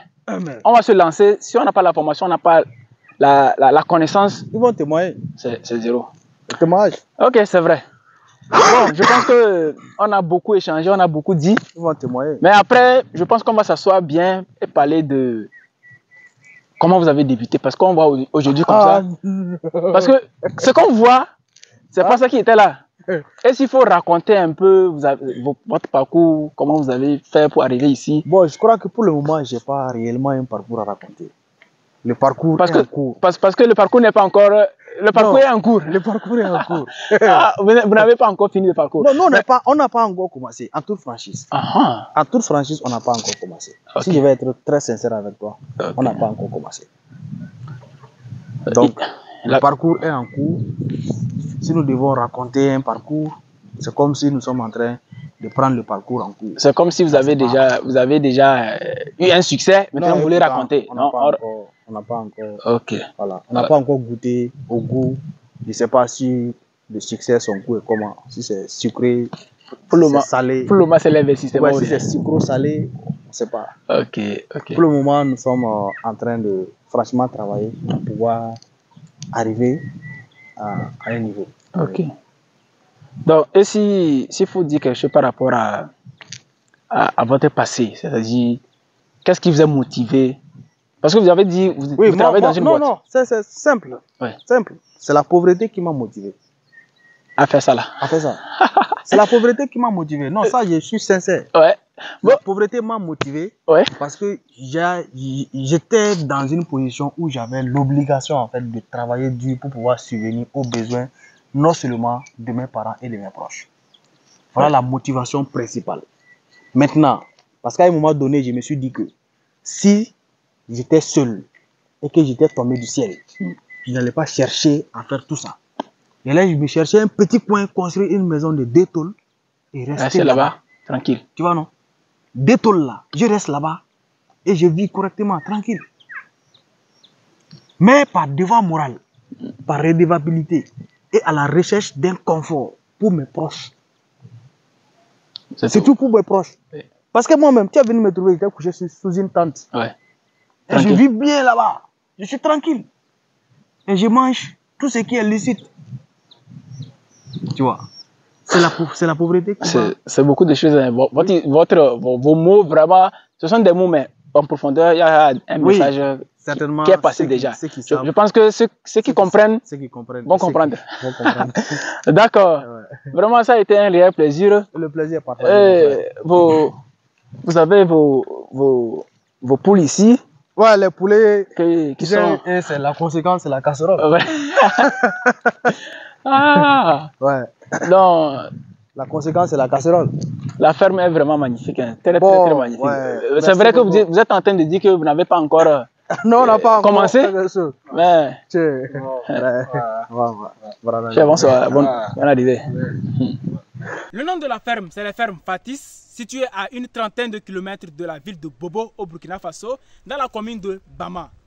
On va se lancer. Si on n'a pas la formation, on n'a pas la connaissance. Ils vont témoigner. C'est zéro. Témoignage. Ok, c'est vrai. Bon, je pense qu'on a beaucoup échangé, on a beaucoup dit. Ils vont témoigner. Mais après, je pense qu'on va s'asseoir bien et parler de comment vous avez débuté. Parce qu'on voit aujourd'hui comme ça. Parce que ce qu'on voit, c'est pas ça qui était là. Et s'il faut raconter un peu votre parcours, comment vous avez fait pour arriver ici. Bon, je crois que pour le moment, je n'ai pas réellement un parcours à raconter. Le parcours est en cours. Parce que le parcours n'est pas encore... Le parcours est en cours. Le parcours est en cours. Vous n'avez pas encore fini le parcours. Non, nous, on n'a pas encore commencé. En toute franchise. En toute franchise, on n'a pas encore commencé. Si je vais être très sincère avec toi, on n'a pas encore commencé. Donc, le parcours est en cours. Si nous devons raconter un parcours, c'est comme si nous sommes en train de prendre le parcours en cours. C'est comme si vous avez déjà eu un succès, maintenant vous voulez raconter. On n'a pas encore. Ok. Voilà. On n'a pas encore goûté au goût. Je ne sais pas si le succès, son goût est comment. Si c'est sucré, si c'est salé. Pour le moment, c'est l'investissement. Ouais, si c'est sucro-salé, on ne sait pas. Ok. Pour le moment, nous sommes en train de franchement travailler pour pouvoir arriver à un niveau. Ok. Donc, et s'il faut dire quelque chose par rapport à votre passé, c'est-à-dire, qu'est-ce qui vous a motivé? Parce que vous avez dit, vous travaillez dans une boîte. Non, c'est simple. Ouais. Simple. C'est la pauvreté qui m'a motivé. à faire ça là. à faire ça. C'est la pauvreté qui m'a motivé. Non, ça, je suis sincère. Ouais. Bon. La pauvreté m'a motivé Ouais. parce que j'étais dans une position où j'avais l'obligation en fait de travailler dur pour pouvoir subvenir aux besoins non seulement de mes parents et de mes proches. Voilà la motivation principale. Maintenant, parce qu'à un moment donné, je me suis dit que si j'étais seul et que j'étais tombé du ciel, je n'allais pas chercher à faire tout ça. Et là, je me cherchais un petit coin, construire une maison de 2 tôles et rester là-bas. Tranquille. Tu vois, non? 2 tôles là, je reste là-bas et je vis correctement, tranquille. Mais par devoir moral, par redevabilité et à la recherche d'un confort pour mes proches. C'est tout pour mes proches. Oui. Parce que moi-même, tu es venu me trouver, j'étais couché sous une tente. Ouais. Et je vis bien là-bas. Je suis tranquille. Et je mange tout ce qui est licite. Tu vois, c'est la pauvreté. C'est beaucoup de choses. Hein. Vos mots, vraiment, ce sont des mots, mais en profondeur, il y a un message qui est passé déjà. Je pense que ceux qui comprennent vont comprendre. D'accord. Ouais. Vraiment, ça a été un réel plaisir. Le plaisir est partagé. Vous avez vos poules ici. Ouais, les poulets qui sont... c'est la conséquence, c'est la casserole. Ouais. Ah. Ouais. Donc, la conséquence, c'est la casserole. La ferme est vraiment magnifique, hein. Très magnifique. Ouais. C'est vrai que vous êtes en train de dire que vous n'avez pas encore non, on n'a pas commencé. Mais... Bonsoir, bonne arrivée. Le nom de la ferme, c'est la ferme Fatis, située à une trentaine de kilomètres de la ville de Bobo au Burkina Faso, dans la commune de Bama.